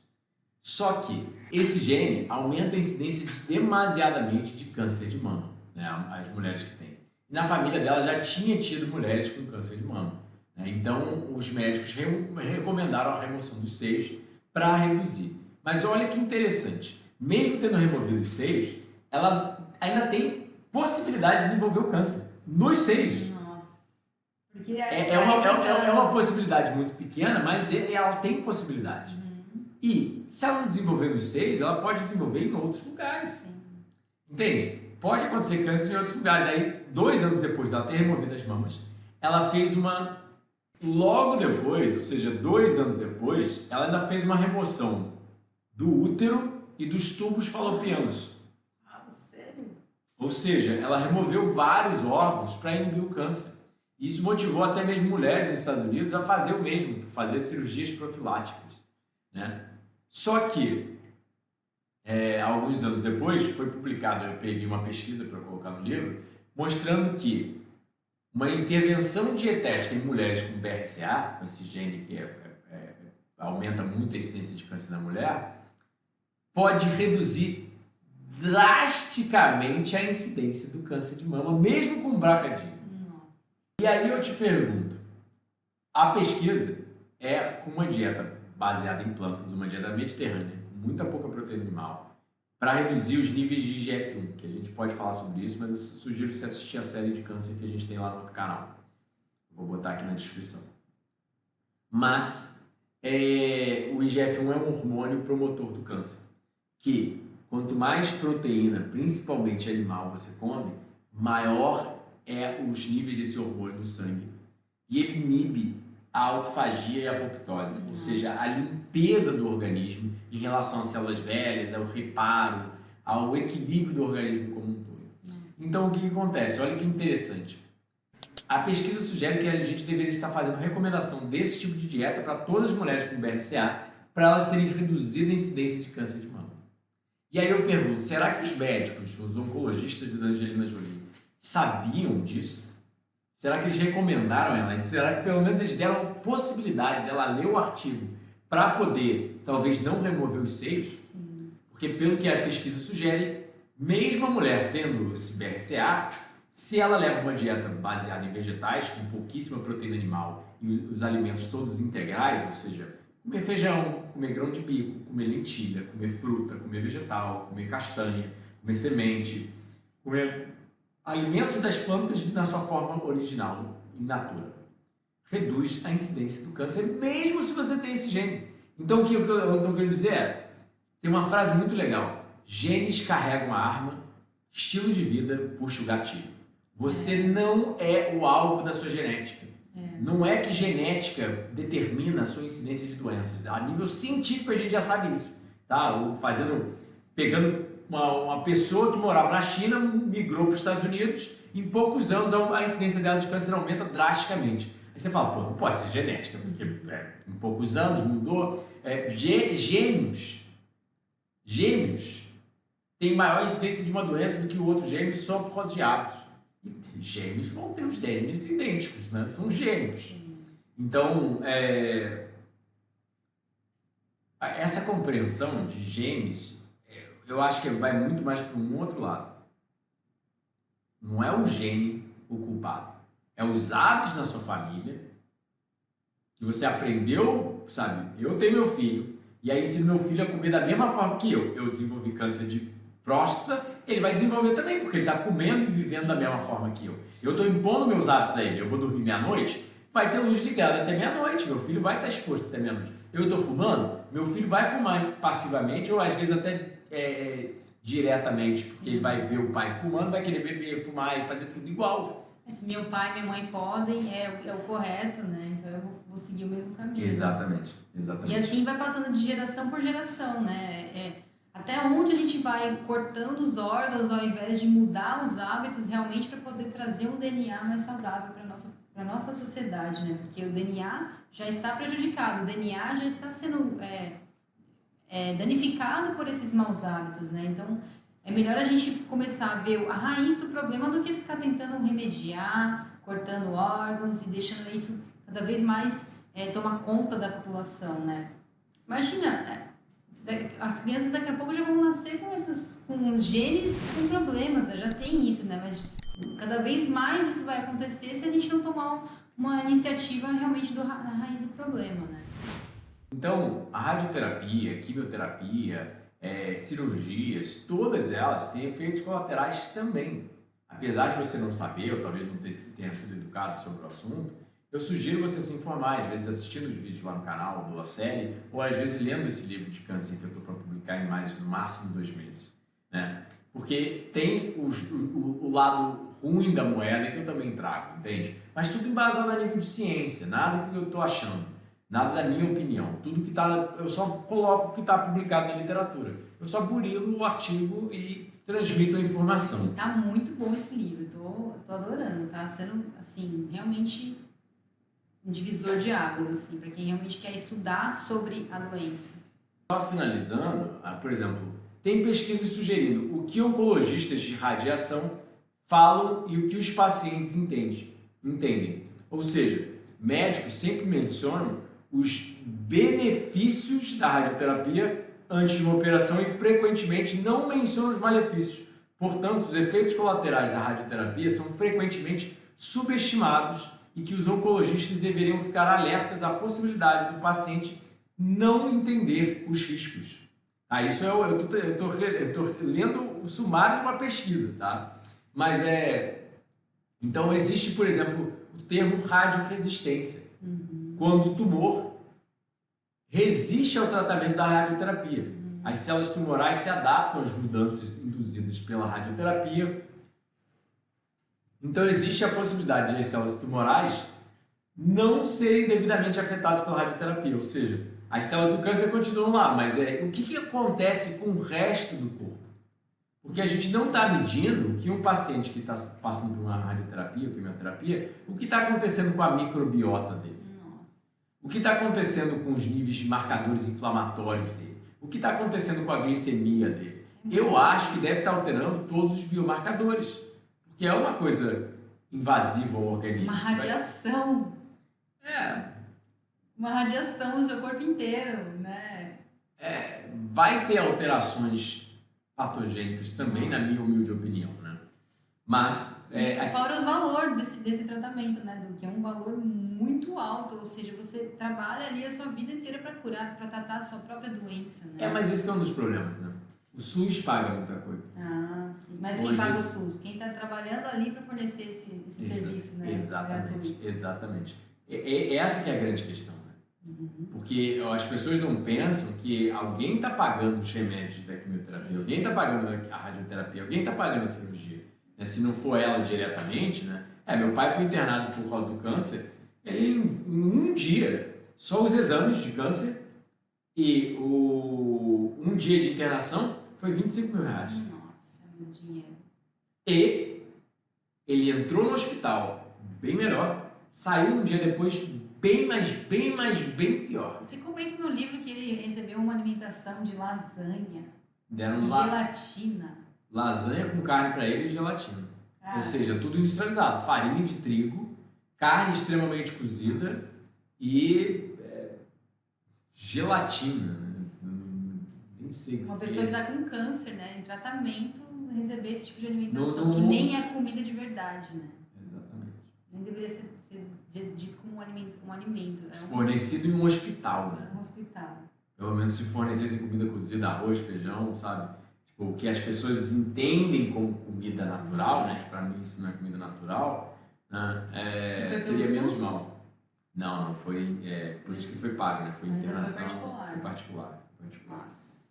A: Só que esse gene aumenta a incidência demasiadamente de câncer de mama, né, as mulheres que têm. E na família dela já tinha tido mulheres com câncer de mama. Né, então os médicos recomendaram a remoção dos seios para reduzir. Mas olha que interessante, mesmo tendo removido os seios, ela ainda tem possibilidade de desenvolver o câncer nos seios.
B: Porque
A: é uma possibilidade muito pequena, mas ela tem possibilidade. E se ela não desenvolver nos seios, ela pode desenvolver em outros lugares.
B: Sim.
A: Entende? Pode acontecer câncer em outros lugares. Aí, 2 anos depois dela ter removido as mamas, ela fez logo depois, ou seja, 2 anos depois, ela ainda fez uma remoção do útero e dos tubos falopianos.
B: Sério?
A: Ou seja, ela removeu vários órgãos para inibir o câncer. Isso motivou até mesmo mulheres nos Estados Unidos a fazer o mesmo, fazer cirurgias profiláticas. Né? Só que, alguns anos depois, foi publicado, eu peguei uma pesquisa para colocar no livro, mostrando que uma intervenção dietética em mulheres com BRCA, com esse gene que aumenta muito a incidência de câncer na mulher, pode reduzir drasticamente a incidência do câncer de mama, mesmo com BRCA. E aí eu te pergunto, a pesquisa é com uma dieta baseada em plantas, uma dieta mediterrânea, com muita pouca proteína animal, para reduzir os níveis de IGF-1, que a gente pode falar sobre isso, mas eu sugiro você assistir a série de câncer que a gente tem lá no outro canal. Vou botar aqui na descrição. Mas o IGF-1 é um hormônio promotor do câncer, que quanto mais proteína, principalmente animal, você come, maior é os níveis desse hormônio no sangue. E ele inibe a autofagia e a apoptose, ou seja, a limpeza do organismo em relação às células velhas, ao reparo, ao equilíbrio do organismo como um todo. Então, o que acontece? Olha que interessante. A pesquisa sugere que a gente deveria estar fazendo recomendação desse tipo de dieta para todas as mulheres com BRCA, para elas terem reduzido a incidência de câncer de mama. E aí eu pergunto, será que os médicos, os oncologistas da Angelina Jolie, sabiam disso? Será que eles recomendaram ela? Será que pelo menos eles deram a possibilidade dela ler o artigo para poder, talvez, não remover os seios?
B: Sim.
A: Porque pelo que a pesquisa sugere, mesmo a mulher tendo esse BRCA, se ela leva uma dieta baseada em vegetais, com pouquíssima proteína animal e os alimentos todos integrais, ou seja, comer feijão, comer grão de bico, comer lentilha, comer fruta, comer vegetal, comer castanha, comer semente, comer alimentos das plantas na sua forma original, in natura, reduz a incidência do câncer, mesmo se você tem esse gene. Então, o que eu quero dizer é, tem uma frase muito legal, genes carregam a arma, estilo de vida puxa o gatilho. Você não é o alvo da sua genética. Não é que genética determina a sua incidência de doenças. A nível científico a gente já sabe isso. Tá? Pegando uma pessoa que morava na China, migrou para os Estados Unidos, em poucos anos a incidência dela de câncer aumenta drasticamente. Aí você fala, pô, não pode ser genética, porque em poucos anos mudou. Gêmeos têm maior incidência de uma doença do que o outro gêmeo só por causa de hábitos. E gêmeos vão ter os genes idênticos, né? São gêmeos. Então, essa compreensão de genes, eu acho que vai muito mais para um outro lado. Não é o gene o culpado. É os hábitos da sua família, que você aprendeu, sabe? Eu tenho meu filho, e aí se meu filho a comer da mesma forma que eu desenvolvi câncer de próstata, ele vai desenvolver também, porque ele está comendo e vivendo da mesma forma que eu. Eu estou impondo meus hábitos a ele. Eu vou dormir meia-noite, vai ter luz ligada até meia-noite, meu filho vai estar exposto até meia-noite. Eu estou fumando, meu filho vai fumar passivamente ou às vezes até diretamente, porque ele vai ver o pai fumando, vai querer beber, fumar e fazer tudo igual.
B: Se meu pai e minha mãe podem, é o correto, né? Então eu vou seguir o mesmo caminho.
A: Exatamente.
B: E assim vai passando de geração por geração, né? Até onde a gente vai cortando os órgãos ao invés de mudar os hábitos realmente para poder trazer um DNA mais saudável para a nossa sociedade, né? Porque o DNA já está prejudicado, o DNA já está sendo danificado por esses maus hábitos, né? Então, é melhor a gente começar a ver a raiz do problema do que ficar tentando remediar, cortando órgãos e deixando isso cada vez mais tomar conta da população, né? Imagina, as crianças daqui a pouco já vão nascer com os genes com problemas, né? Já tem isso, né? Mas cada vez mais isso vai acontecer se a gente não tomar uma iniciativa realmente na raiz do problema, né?
A: Então, a radioterapia, quimioterapia, cirurgias, todas elas têm efeitos colaterais também. Apesar de você não saber, ou talvez não tenha sido educado sobre o assunto, eu sugiro você se informar, às vezes assistindo os vídeos lá no canal, da série, ou às vezes lendo esse livro de câncer que eu estou para publicar em no máximo 2 meses. Né? Porque tem o lado ruim da moeda que eu também trago, entende? Mas tudo embasado a nível de ciência, nada que eu estou achando, nada da minha opinião. Tudo que está, eu só coloco o que está publicado na literatura. Eu só burilo o artigo e transmito a informação.
B: Tá muito bom esse livro, tô adorando, tá sendo, assim, realmente um divisor de águas, assim, para quem realmente quer estudar sobre a doença.
A: Só finalizando, por exemplo, tem pesquisas sugerindo o que oncologistas de radiação falam e o que os pacientes entendem. Ou seja, médicos sempre mencionam os benefícios da radioterapia antes de uma operação e frequentemente não mencionam os malefícios. Portanto, os efeitos colaterais da radioterapia são frequentemente subestimados e que os oncologistas deveriam ficar alertas à possibilidade do paciente não entender os riscos. Isso eu estou lendo o sumário de uma pesquisa, tá? Mas então existe, por exemplo, o termo radioresistência. Quando o tumor resiste ao tratamento da radioterapia. As células tumorais se adaptam às mudanças induzidas pela radioterapia. Então existe a possibilidade de as células tumorais não serem devidamente afetadas pela radioterapia, ou seja, as células do câncer continuam lá, mas o que acontece com o resto do corpo? Porque a gente não está medindo que um paciente que está passando por uma radioterapia ou quimioterapia, o que está acontecendo com a microbiota dele? O que está acontecendo com os níveis de marcadores inflamatórios dele? O que está acontecendo com a glicemia dele? Eu acho que deve estar alterando todos os biomarcadores, porque é uma coisa invasiva ao organismo.
B: Uma radiação.
A: É.
B: Uma radiação no seu corpo inteiro, né?
A: Vai ter alterações patogênicas também, na minha humilde opinião, né? Mas...
B: Fora os valores desse tratamento, né, Du? Que é um valor muito alto, ou seja, você trabalha ali a sua vida inteira para curar, para tratar a sua própria doença, né?
A: Mas esse que é um dos problemas, né? O SUS paga muita coisa.
B: Sim. Mas quem paga o SUS? Quem está trabalhando ali para fornecer esse serviço, né?
A: Exatamente. Essa que é a grande questão, né? Porque as pessoas não pensam que alguém está pagando os remédios da quimioterapia, alguém está pagando a radioterapia, alguém está pagando a cirurgia. Se não for ela diretamente, né? Meu pai foi internado por causa do câncer, ele em um dia, só os exames de câncer e um dia de internação foi 25 mil reais.
B: Nossa, meu dinheiro.
A: E ele entrou no hospital bem melhor, saiu um dia depois bem pior.
B: Você comenta no livro que ele recebeu uma alimentação de lasanha,
A: Deram
B: gelatina.
A: Lasanha com carne para ele e gelatina. Ou seja, tudo industrializado. Farinha de trigo, carne extremamente cozida e gelatina. Nem sei.
B: Uma pessoa que está com câncer, né, em tratamento, receber esse tipo de alimentação, que nem é comida de verdade, né?
A: Exatamente.
B: Nem deveria ser dito como um alimento.
A: Fornecido em um hospital, né?
B: Um hospital.
A: Pelo menos se fornecessem comida cozida, arroz, feijão, sabe? O que as pessoas entendem como comida natural, né? Que para mim isso não é comida natural, né? Seria menos mal. Não foi. Por isso que foi pago, né? Foi internação. Foi particular.
B: Nossa.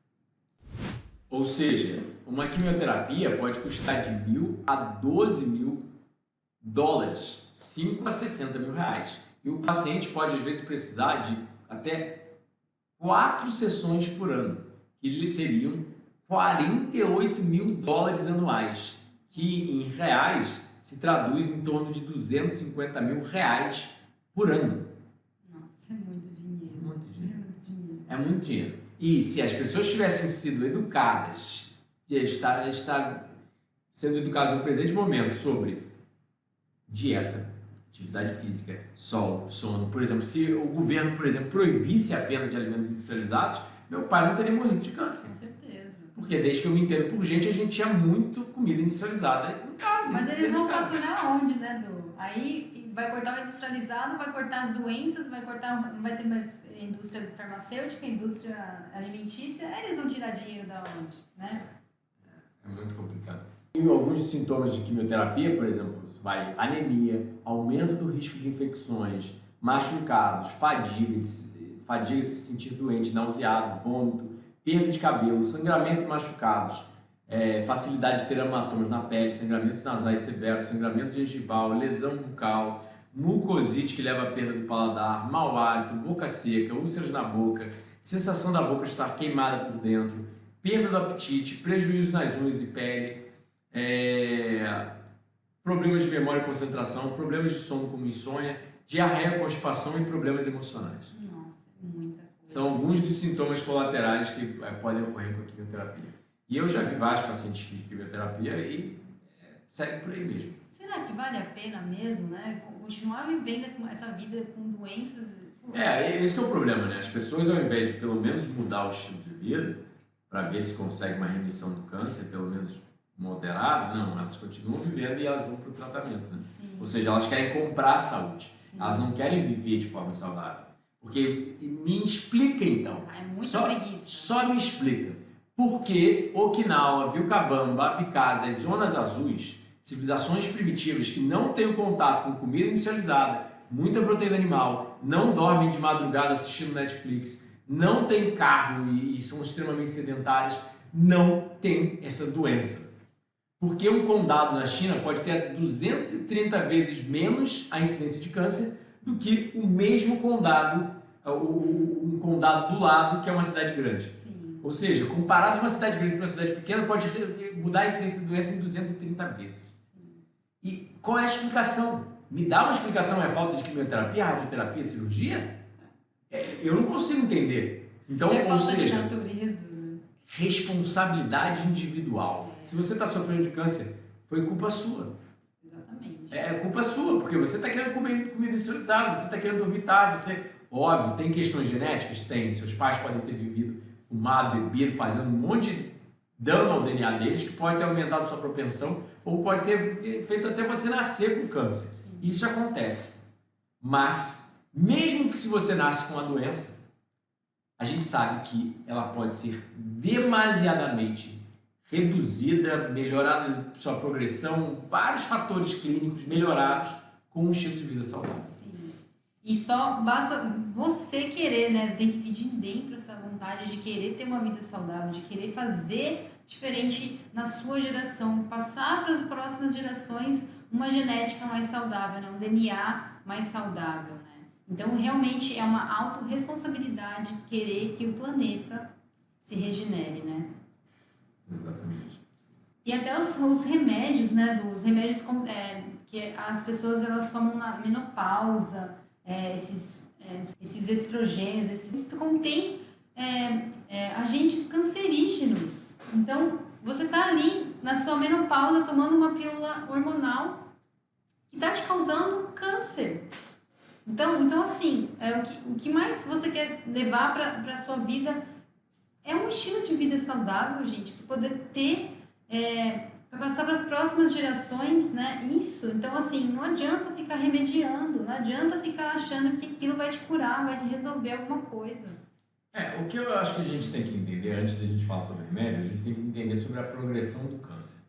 A: Ou seja, uma quimioterapia pode custar de $1.000 a $12.000, 5 a 60 mil reais. E o paciente pode às vezes precisar de até 4 sessões por ano, que seriam $48 mil anuais, que em reais se traduz em torno de 250 mil reais por ano.
B: Nossa, é muito dinheiro.
A: É muito dinheiro. E se as pessoas tivessem sido educadas, estar sendo educadas no presente momento sobre dieta, atividade física, sol, sono, por exemplo, se o governo, por exemplo, proibisse a venda de alimentos industrializados, meu pai não teria morrido de câncer.
B: Com certeza.
A: Porque desde que eu me entendo por gente, a gente tinha muito comida industrializada em casa.
B: Mas eles vão faturar onde, né, Du? Aí vai cortar o industrializado, vai cortar as doenças, não vai ter mais indústria farmacêutica, indústria alimentícia. Eles vão tirar dinheiro da onde, né?
A: É muito complicado. E alguns sintomas de quimioterapia, por exemplo, anemia, aumento do risco de infecções, machucados, fadiga, se sentir doente, nauseado, vômito, perda de cabelo, sangramento e machucados, facilidade de ter hematomas na pele, sangramentos nasais severos, sangramento gengival, lesão bucal, mucosite que leva à perda do paladar, mau hálito, boca seca, úlceras na boca, sensação da boca estar queimada por dentro, perda do apetite, prejuízo nas unhas e pele, problemas de memória e concentração, problemas de sono como insônia, diarreia, constipação e problemas emocionais.
B: Nossa, muita coisa.
A: São alguns dos sintomas colaterais que podem ocorrer com a quimioterapia. E eu já vi vários pacientes de quimioterapia e segue por aí mesmo.
B: Será que vale a pena mesmo, né? Continuar vivendo essa vida com doenças?
A: Esse que é o problema, né? As pessoas, ao invés de pelo menos mudar o estilo de vida, para ver se consegue uma remissão do câncer, pelo menos moderado, não, elas continuam vivendo e elas vão para o tratamento, né? Ou seja, elas querem comprar a saúde, elas não querem viver de forma saudável. Porque me explica então,
B: é muita preguiça.
A: Só me explica, por que Okinawa, Vilcabamba, Abkhazia, as zonas azuis, civilizações primitivas que não têm contato com comida industrializada, muita proteína animal, não dormem de madrugada assistindo Netflix, não têm carro e são extremamente sedentárias, não têm essa doença. Porque um condado na China pode ter 230 vezes menos a incidência de câncer do que o mesmo condado, um condado do lado, que é uma cidade grande.
B: Sim.
A: Ou seja, comparado de uma cidade grande com uma cidade pequena, pode mudar a incidência da doença em 230 vezes. E qual é a explicação? Me dá uma explicação, é falta de quimioterapia, radioterapia, cirurgia? Eu não consigo entender. Então,
B: é
A: ou
B: falta
A: seja,
B: de natureza.
A: Responsabilidade individual. Se você está sofrendo de câncer, foi culpa sua.
B: Exatamente.
A: É culpa sua, porque você está querendo comer comida industrializada, você está querendo dormir tarde, Óbvio, tem questões genéticas? Tem. Seus pais podem ter vivido, fumado, bebido, fazendo um monte de dano ao DNA deles, que pode ter aumentado sua propensão, ou pode ter feito até você nascer com câncer. Sim. Isso acontece. Mas, mesmo que se você nasce com a doença, a gente sabe que ela pode ser demasiadamente reduzida, melhorada sua progressão, vários fatores clínicos melhorados com um estilo de vida saudável.
B: Sim. E só basta você querer, né? Tem que vir de dentro essa vontade de querer ter uma vida saudável, de querer fazer diferente na sua geração, passar para as próximas gerações uma genética mais saudável, né? Um DNA mais saudável, né? Então, realmente é uma autorresponsabilidade querer que o planeta se regenere, né?
A: Exatamente.
B: E até os remédios, né? Dos remédios que as pessoas elas tomam na menopausa, esses estrogênios, esses contêm agentes cancerígenos. Então, você está ali na sua menopausa tomando uma pílula hormonal que está te causando câncer. Então assim, o que mais você quer levar para a sua vida é um estilo de vida saudável, gente, para poder ter, para passar para as próximas gerações, né? Isso, então assim, não adianta ficar remediando, não adianta ficar achando que aquilo vai te curar, vai te resolver alguma coisa.
A: O que eu acho que a gente tem que entender, antes da gente falar sobre remédio, a gente tem que entender sobre a progressão do câncer.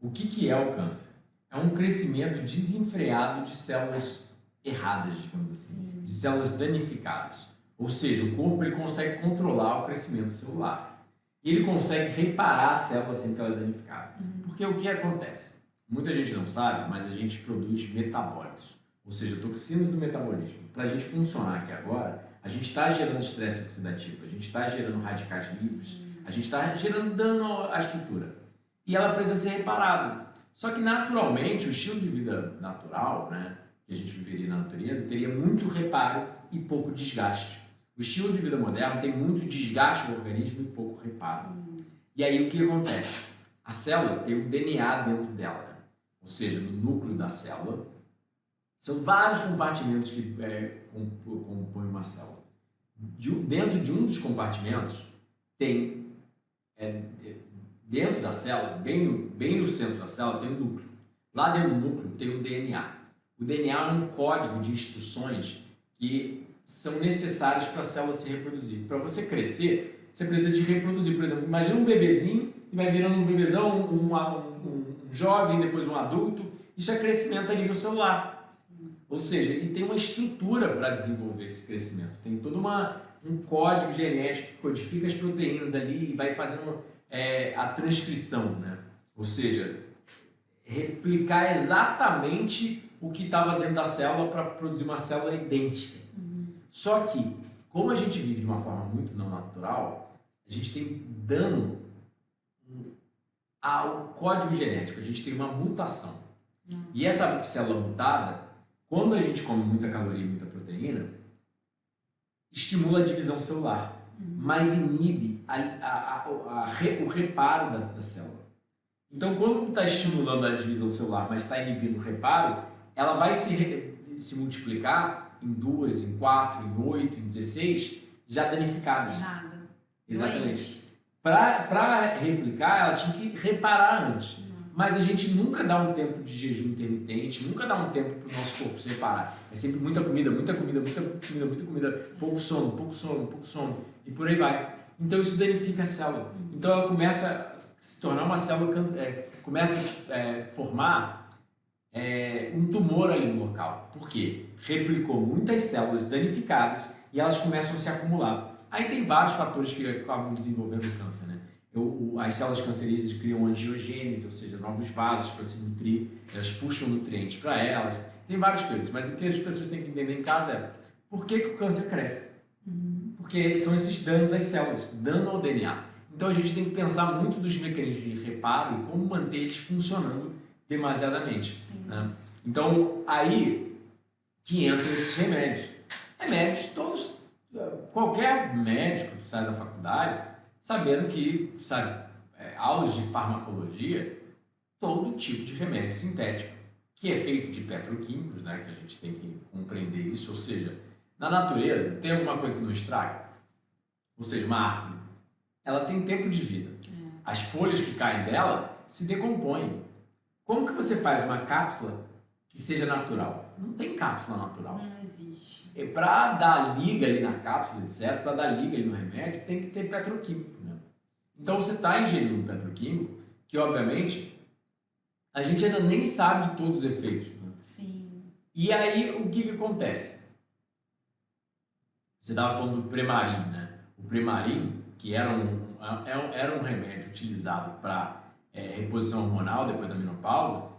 A: O que é o câncer? É um crescimento desenfreado de células erradas, digamos assim, de células danificadas. Ou seja, o corpo ele consegue controlar o crescimento celular. E ele consegue reparar a célula sem que ela é danificada. Porque o que acontece? Muita gente não sabe, mas a gente produz metabólitos, ou seja, toxinas do metabolismo. Para a gente funcionar aqui agora, a gente está gerando estresse oxidativo, a gente está gerando radicais livres, a gente está gerando dano à estrutura. E ela precisa ser reparada. Só que naturalmente, o estilo de vida natural, né, que a gente viveria na natureza, teria muito reparo e pouco desgaste. O estilo de vida moderno tem muito desgaste no organismo e pouco reparo. Sim. E aí o que acontece? A célula tem um DNA dentro dela, né? Ou seja, no núcleo da célula, são vários compartimentos que compõem uma célula. Dentro de um dos compartimentos tem, dentro da célula, bem no centro da célula, tem um núcleo. Lá dentro do núcleo tem o DNA. O DNA é um código de instruções que são necessárias para a célula se reproduzir. Para você crescer, você precisa de reproduzir. Por exemplo, imagina um bebezinho e vai virando um bebezão, um jovem, depois um adulto. Isso é crescimento a nível celular. Ou seja, ele tem uma estrutura para desenvolver esse crescimento. Tem todo um código genético que codifica as proteínas ali e vai fazendo a transcrição, né? Ou seja, replicar exatamente o que estava dentro da célula para produzir uma célula idêntica. Só que, como a gente vive de uma forma muito não natural, a gente tem dano ao código genético, a gente tem uma mutação. E essa célula mutada, quando a gente come muita caloria e muita proteína, estimula a divisão celular, mas inibe o reparo da célula. Então, quando está estimulando a divisão celular, mas está inibindo o reparo, ela vai se multiplicar em 2, em 4, em 8, em 16, já danificadas.
B: Nada.
A: Exatamente. Para replicar, ela tinha que reparar antes. Mas a gente nunca dá um tempo de jejum intermitente, nunca dá um tempo para o nosso corpo se reparar. É sempre muita comida, pouco sono, e por aí vai. Então isso danifica a célula. Então ela começa a se tornar uma célula, começa a formar um tumor ali no local. Por quê? Replicou muitas células danificadas e elas começam a se acumular. Aí tem vários fatores que acabam desenvolvendo o câncer, né? As células cancerígenas criam angiogênese, ou seja, novos vasos para se nutrir, elas puxam nutrientes para elas, tem várias coisas, mas o que as pessoas têm que entender em casa é por que o câncer cresce? Porque são esses danos às células, dano ao DNA. Então a gente tem que pensar muito dos mecanismos de reparo e como manter eles funcionando demasiadamente. Né? Então aí que entram esses remédios. Remédios todos, qualquer médico sai da faculdade sabendo que, aulas de farmacologia, todo tipo de remédio sintético, que é feito de petroquímicos, né, que a gente tem que compreender isso, ou seja, na natureza tem alguma coisa que não estraga, ou seja, uma árvore, ela tem tempo de vida. As folhas que caem dela se decompõem. Como que você faz uma cápsula que seja natural? Não tem cápsula natural.
B: Não existe.
A: Para dar liga ali na cápsula, etc., para dar liga ali no remédio, tem que ter petroquímico. Né? Então você está ingerindo um petroquímico que, obviamente, a gente ainda nem sabe de todos os efeitos. Né?
B: Sim.
A: E aí, o que acontece? Você estava falando do Premarin, né? O Premarin, que era um remédio utilizado para reposição hormonal depois da menopausa,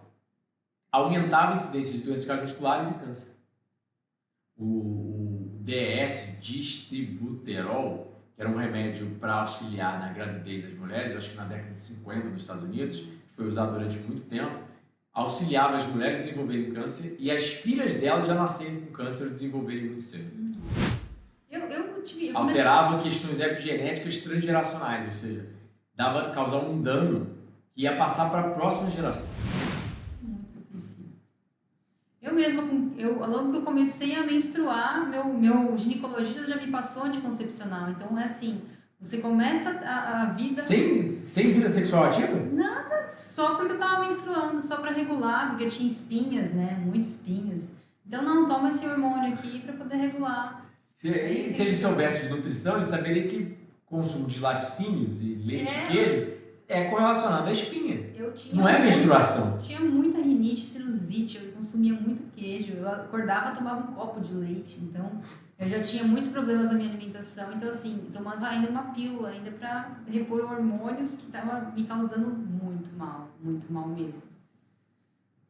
A: aumentava a incidência de doenças cardiovasculares e câncer. O DS, distributerol, que era um remédio para auxiliar na gravidez das mulheres, acho que na década de 50 nos Estados Unidos, foi usado durante muito tempo, auxiliava as mulheres a desenvolverem câncer e as filhas delas já nascerem com câncer ou desenvolverem muito cedo. Alterava questões epigenéticas transgeracionais, ou seja, causava um dano que ia passar para a próxima geração.
B: Eu mesma, logo que eu comecei a menstruar, meu ginecologista já me passou anticoncepcional. Então é assim, você começa a vida...
A: Sem vida sexual ativa?
B: Nada, só porque eu tava menstruando, só para regular, porque eu tinha espinhas, né? Muitas espinhas. Então não, toma esse hormônio aqui para poder regular.
A: Se ele soubesse de nutrição, ele saberia que consumo de laticínios e leite e queijo é correlacionado à espinha. Não é menstruação.
B: Eu tinha muita rinite, sinusite, eu consumia muito queijo, eu acordava e tomava um copo de leite, então eu já tinha muitos problemas na minha alimentação, então assim, tomava ainda uma pílula, ainda para repor hormônios que estavam me causando muito mal mesmo.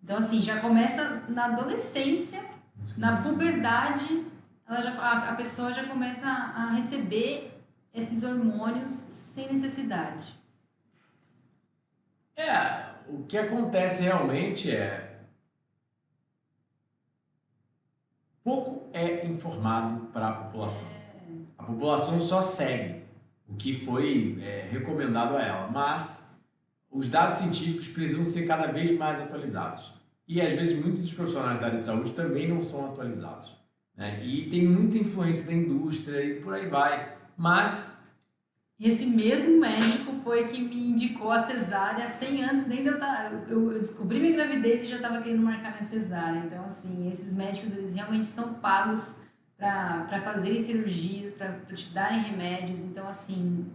B: Então assim, já começa na adolescência, na puberdade, a pessoa já começa a receber esses hormônios sem necessidade.
A: O que acontece realmente pouco é informado para a população. A população só segue o que foi recomendado a ela, mas os dados científicos precisam ser cada vez mais atualizados. E às vezes muitos dos profissionais da área de saúde também não são atualizados. Né? E tem muita influência da indústria e por aí vai. Mas
B: esse mesmo médico foi que me indicou a cesárea sem antes nem de eu descobri minha gravidez e já estava querendo marcar minha cesárea. Então, assim, esses médicos, eles realmente são pagos para fazerem cirurgias, para te darem remédios. Então, assim,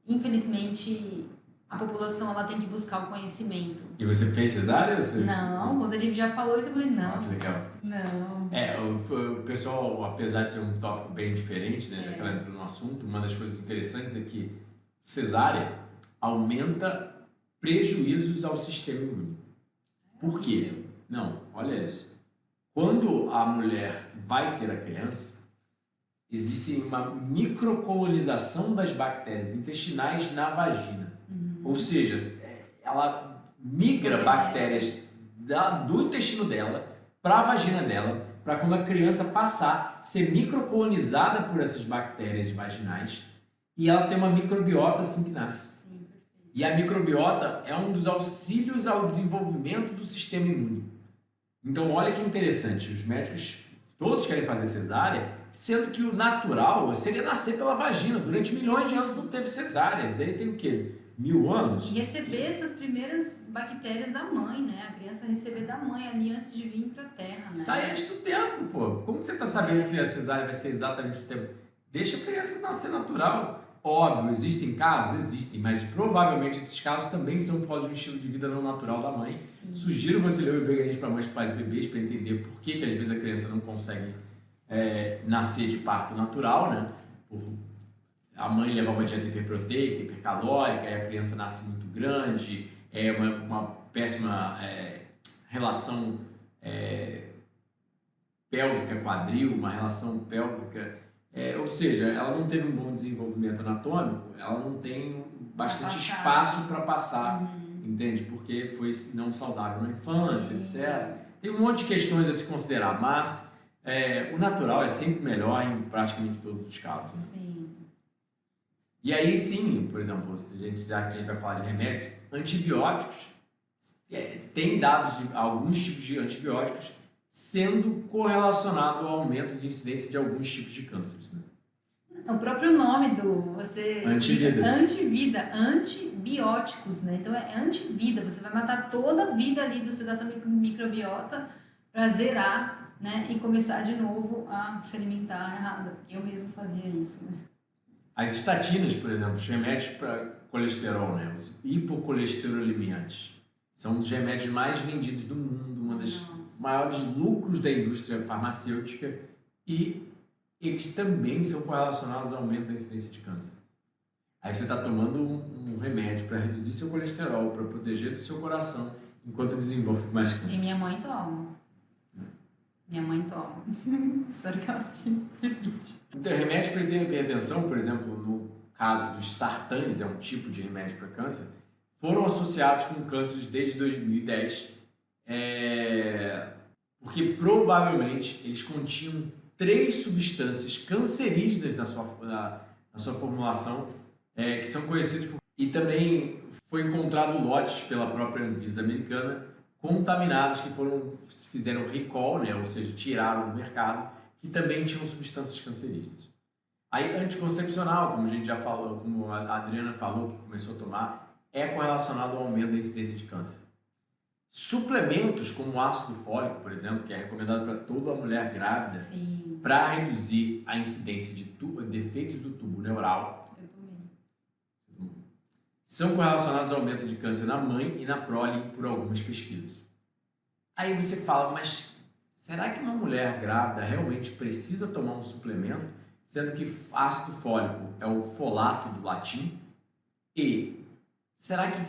B: infelizmente, a população ela tem que buscar o conhecimento.
A: E você fez cesárea?
B: Não, quando ele já falou isso, eu falei, não.
A: Que legal.
B: Não.
A: O pessoal, apesar de ser um tópico bem diferente, né, já que ela entrou no assunto, uma das coisas interessantes é que cesárea aumenta prejuízos ao sistema imune. Por quê? Não, olha isso. Quando a mulher vai ter a criança, existe uma microcolonização das bactérias intestinais na vagina. Ou seja, ela migra bactérias do intestino dela para a vagina dela, para quando a criança passar, ser microcolonizada por essas bactérias vaginais e ela ter uma microbiota assim que nasce.
B: Sim,
A: e a microbiota é um dos auxílios ao desenvolvimento do sistema imune. Então, olha que interessante, os médicos todos querem fazer cesárea Sendo que o natural seria nascer pela vagina. Durante milhões de anos não teve cesáreas. Daí tem o quê? 1000 anos?
B: E receber essas primeiras bactérias da mãe, né? A criança receber da mãe ali antes de vir para a Terra, né?
A: Sai antes do tempo, pô. Como que você está sabendo que a cesárea vai ser exatamente o tempo? Deixa a criança nascer natural. Óbvio, existem casos? Existem, mas provavelmente esses casos também são por causa de um estilo de vida não natural da mãe.
B: Sim.
A: Sugiro você ler o Veganismo para Mães, Pais e Bebês para entender por que às vezes a criança não consegue nascer de parto natural, né? A mãe levar uma dieta hiperproteica, hipercalórica, e a criança nasce muito grande, uma péssima relação pélvica-quadril, uma relação pélvica, ou seja, ela não teve um bom desenvolvimento anatômico, ela não tem bastante espaço para passar, entende? Porque foi não saudável na infância, etc. Tem um monte de questões a se considerar, mas o natural é sempre melhor em praticamente todos os casos.
B: Sim.
A: E aí sim, por exemplo, já que a gente vai falar de remédios, antibióticos, tem dados de alguns tipos de antibióticos sendo correlacionado ao aumento de incidência de alguns tipos de cânceres. Né?
B: O próprio nome
A: Antivida.
B: Antivida, antibióticos, né? Então é antivida, você vai matar toda a vida ali da sua microbiota para zerar, né? E começar de novo a se alimentar errado. Eu mesmo fazia isso, né?
A: As estatinas, por exemplo, os remédios para colesterol, né? Os hipocolesterolemiantes, são um dos remédios mais vendidos do mundo, uma das maiores lucros da indústria farmacêutica, e eles também são correlacionados ao aumento da incidência de câncer. Aí você está tomando um remédio para reduzir seu colesterol, para proteger do seu coração, enquanto desenvolve mais câncer.
B: E minha mãe toma. Minha mãe toma. Espero que ela assista esse vídeo.
A: Então, remédios para hipertensão, por exemplo, no caso dos sartans, é um tipo de remédio para câncer, foram associados com cânceres desde 2010, porque provavelmente eles continham 3 substâncias cancerígenas na sua formulação, que são conhecidas por... E também foi encontrado lotes pela própria Anvisa americana contaminados que fizeram recall, né, ou seja, tiraram do mercado, que também tinham substâncias cancerígenas. Aí, anticoncepcional, como a gente já falou, como a Adriana falou, que começou a tomar, é correlacionado ao aumento da incidência de câncer. Suplementos como o ácido fólico, por exemplo, que é recomendado para toda mulher grávida, para reduzir a incidência de defeitos do tubo neural, são correlacionados ao aumento de câncer na mãe e na prole por algumas pesquisas. Aí você fala, mas será que uma mulher grávida realmente precisa tomar um suplemento, sendo que ácido fólico é o folato do latim? E será que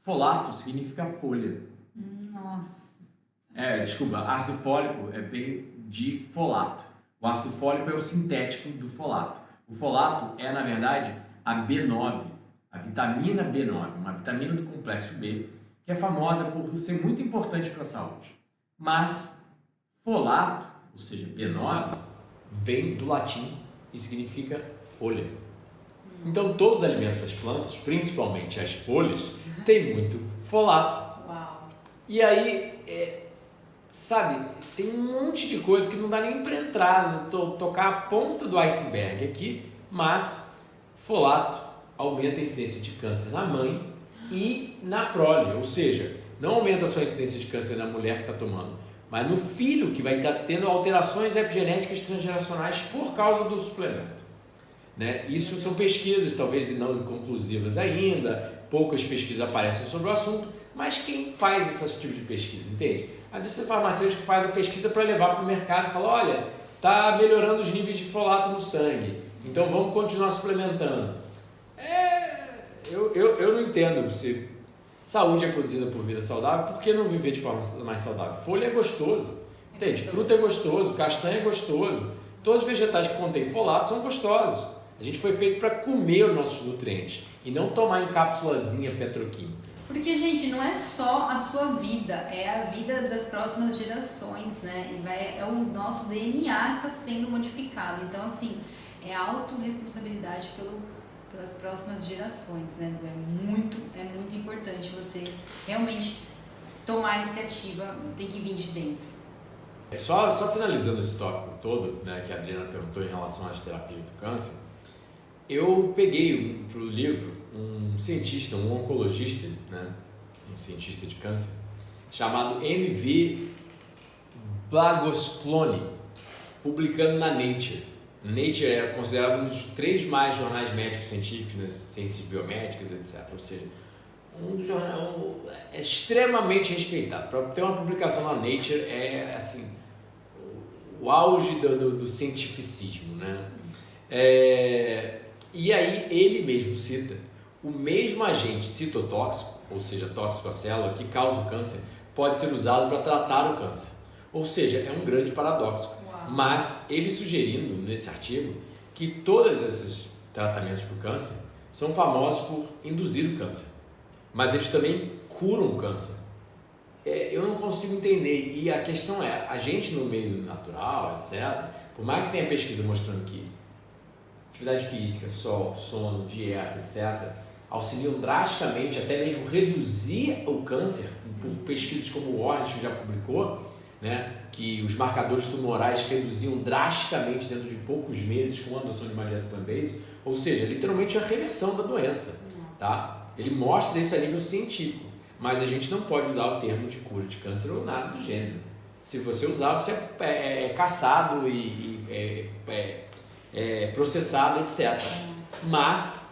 A: folato significa folha?
B: Nossa.
A: Desculpa, ácido fólico vem de folato. O ácido fólico é o sintético do folato. O folato é, na verdade, a B9, a vitamina B9, uma vitamina do complexo B, que é famosa por ser muito importante para a saúde. Mas folato, ou seja, B9, vem do latim e significa folha. Então, todos os alimentos das plantas, principalmente as folhas, têm muito folato.
B: Uau.
A: E aí, sabe, tem um monte de coisa que não dá nem para entrar, tocar a ponta do iceberg aqui, mas folato aumenta a incidência de câncer na mãe e na prole, ou seja, não aumenta a sua incidência de câncer na mulher que está tomando, mas no filho que vai estar tendo alterações epigenéticas transgeracionais por causa do suplemento. Né? Isso são pesquisas, talvez não inconclusivas ainda, poucas pesquisas aparecem sobre o assunto, mas quem faz esse tipo de pesquisa, entende? A indústria farmacêutica faz a pesquisa para levar para o mercado e falar, olha, está melhorando os níveis de folato no sangue, então vamos continuar suplementando. Eu não entendo se saúde é produzida por vida saudável, por que não viver de forma mais saudável? Folha é gostoso, entende? Fruta é gostoso, castanha é gostoso, todos os vegetais que contêm folato são gostosos. A gente foi feito para comer os nossos nutrientes e não tomar em cápsulazinha petroquímica.
B: Porque, gente, não é só a sua vida, é a vida das próximas gerações, né? É o nosso DNA que está sendo modificado. Então, assim, é autorresponsabilidade pelas próximas gerações, né? É muito importante você realmente tomar a iniciativa, tem que vir de dentro.
A: Só finalizando esse tópico todo, né, que a Adriana perguntou em relação às terapias do câncer, eu peguei para o livro um cientista, um oncologista, né, um cientista de câncer, chamado M.V. Bagosclone, publicando na Nature. Nature é considerado um dos 3 mais jornais médicos científicos nas ciências biomédicas, etc. Ou seja, um jornal é extremamente respeitado. Para ter uma publicação na Nature é assim, o auge do cientificismo, né? E aí ele mesmo cita o mesmo agente citotóxico, ou seja, tóxico à célula, que causa o câncer, pode ser usado para tratar o câncer. Ou seja, é um grande paradoxo. Uau. Mas ele sugerindo nesse artigo que todos esses tratamentos para o câncer são famosos por induzir o câncer, mas eles também curam o câncer. Eu não consigo entender, e a questão é, a gente no meio natural, etc., por mais que tenha pesquisa mostrando que atividade física, sol, sono, dieta, etc., auxiliam drasticamente, até mesmo reduzir o câncer, por pesquisas como o Ornish já publicou, né, que os marcadores tumorais reduziam drasticamente dentro de poucos meses com a adoção de uma dieta plant-based, ou seja, literalmente a reversão da doença. Tá? Ele mostra isso a nível científico, mas a gente não pode usar o termo de cura de câncer ou nada do gênero. Se você usar, você é caçado e processado, etc. Mas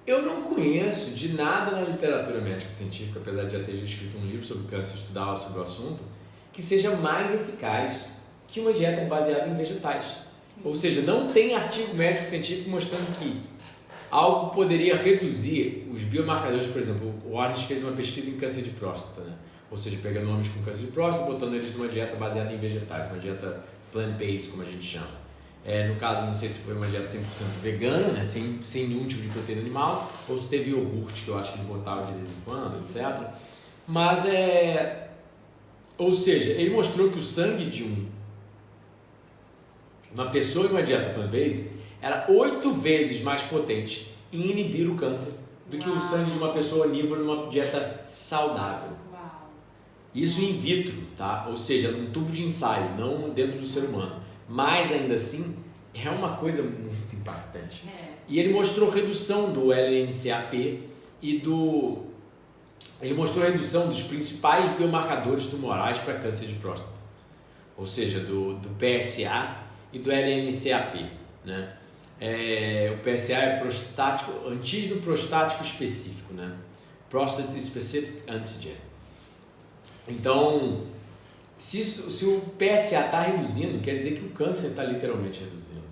A: eu não conheço de nada na literatura médica científica, apesar de já ter escrito um livro sobre câncer e estudar sobre o assunto, que seja mais eficaz que uma dieta baseada em vegetais. Sim. Ou seja, não tem artigo médico científico mostrando que algo poderia reduzir os biomarcadores. Por exemplo, o Ornish fez uma pesquisa em câncer de próstata, né? Ou seja, pegando homens com câncer de próstata e botando eles numa dieta baseada em vegetais, uma dieta plant-based, como a gente chama. No caso, não sei se foi uma dieta 100% vegana, né? sem nenhum tipo de proteína animal, ou se teve iogurte, que eu acho que ele botava de vez em quando, etc. Mas ou seja, ele mostrou que o sangue de uma pessoa em uma dieta plant-based era 8 vezes mais potente em inibir o câncer do que o sangue de uma pessoa onívora numa dieta saudável. Uau. Isso in vitro, tá? Ou seja, num tubo de ensaio, não dentro do ser humano. Mas ainda assim, é uma coisa muito impactante. E ele mostrou redução do LMCAP e ele mostrou a redução dos principais biomarcadores tumorais para câncer de próstata. Ou seja, do PSA e do LMCAP, né? O PSA é antígeno prostático específico, né? Prostate Specific Antigen. Então, se o PSA está reduzindo, quer dizer que o câncer está literalmente reduzindo.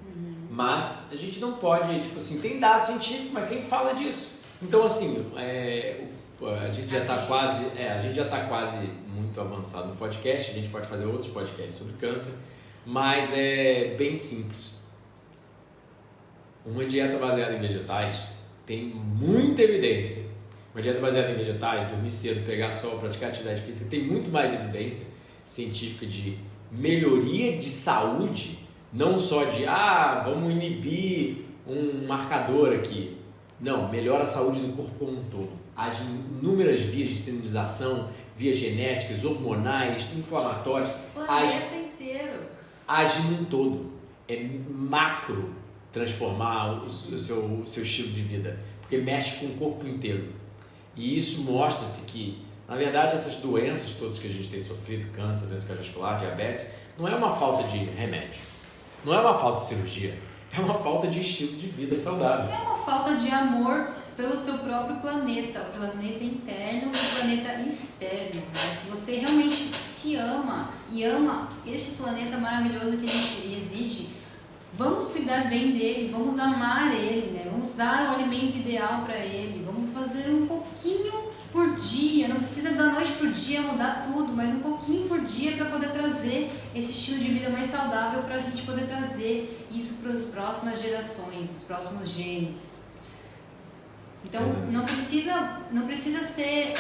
A: Mas a gente não pode, tipo assim, tem dados científicos, mas quem fala disso? Então, assim, a gente já está quase muito avançado no podcast, a gente pode fazer outros podcasts sobre câncer, mas é bem simples. Uma dieta baseada em vegetais tem muita evidência. Uma dieta baseada em vegetais, dormir cedo, pegar sol, praticar atividade física, tem muito mais evidência científica de melhoria de saúde, não só de vamos inibir um marcador aqui. Não, melhora a saúde do corpo como um todo. As inúmeras vias de sinalização, vias genéticas, hormonais, inflamatórias.
B: O planeta inteiro.
A: Age num todo. É macro transformar o seu estilo de vida, porque mexe com o corpo inteiro. E isso mostra-se que, na verdade, essas doenças todas que a gente tem sofrido, câncer, doença cardiovascular, diabetes, não é uma falta de remédio, não é uma falta de cirurgia, é uma falta de estilo de vida saudável.
B: É uma falta de amor pelo seu próprio planeta, o planeta interno e o planeta externo. Né? Se você realmente se ama e ama esse planeta maravilhoso que a gente reside, vamos cuidar bem dele, vamos amar ele, né? Vamos dar o alimento ideal para ele, vamos fazer um pouquinho por dia, não precisa da noite por dia mudar tudo, mas um pouquinho por dia para poder trazer esse estilo de vida mais saudável, para a gente poder trazer isso para as próximas gerações, os próximos genes. Então não precisa ser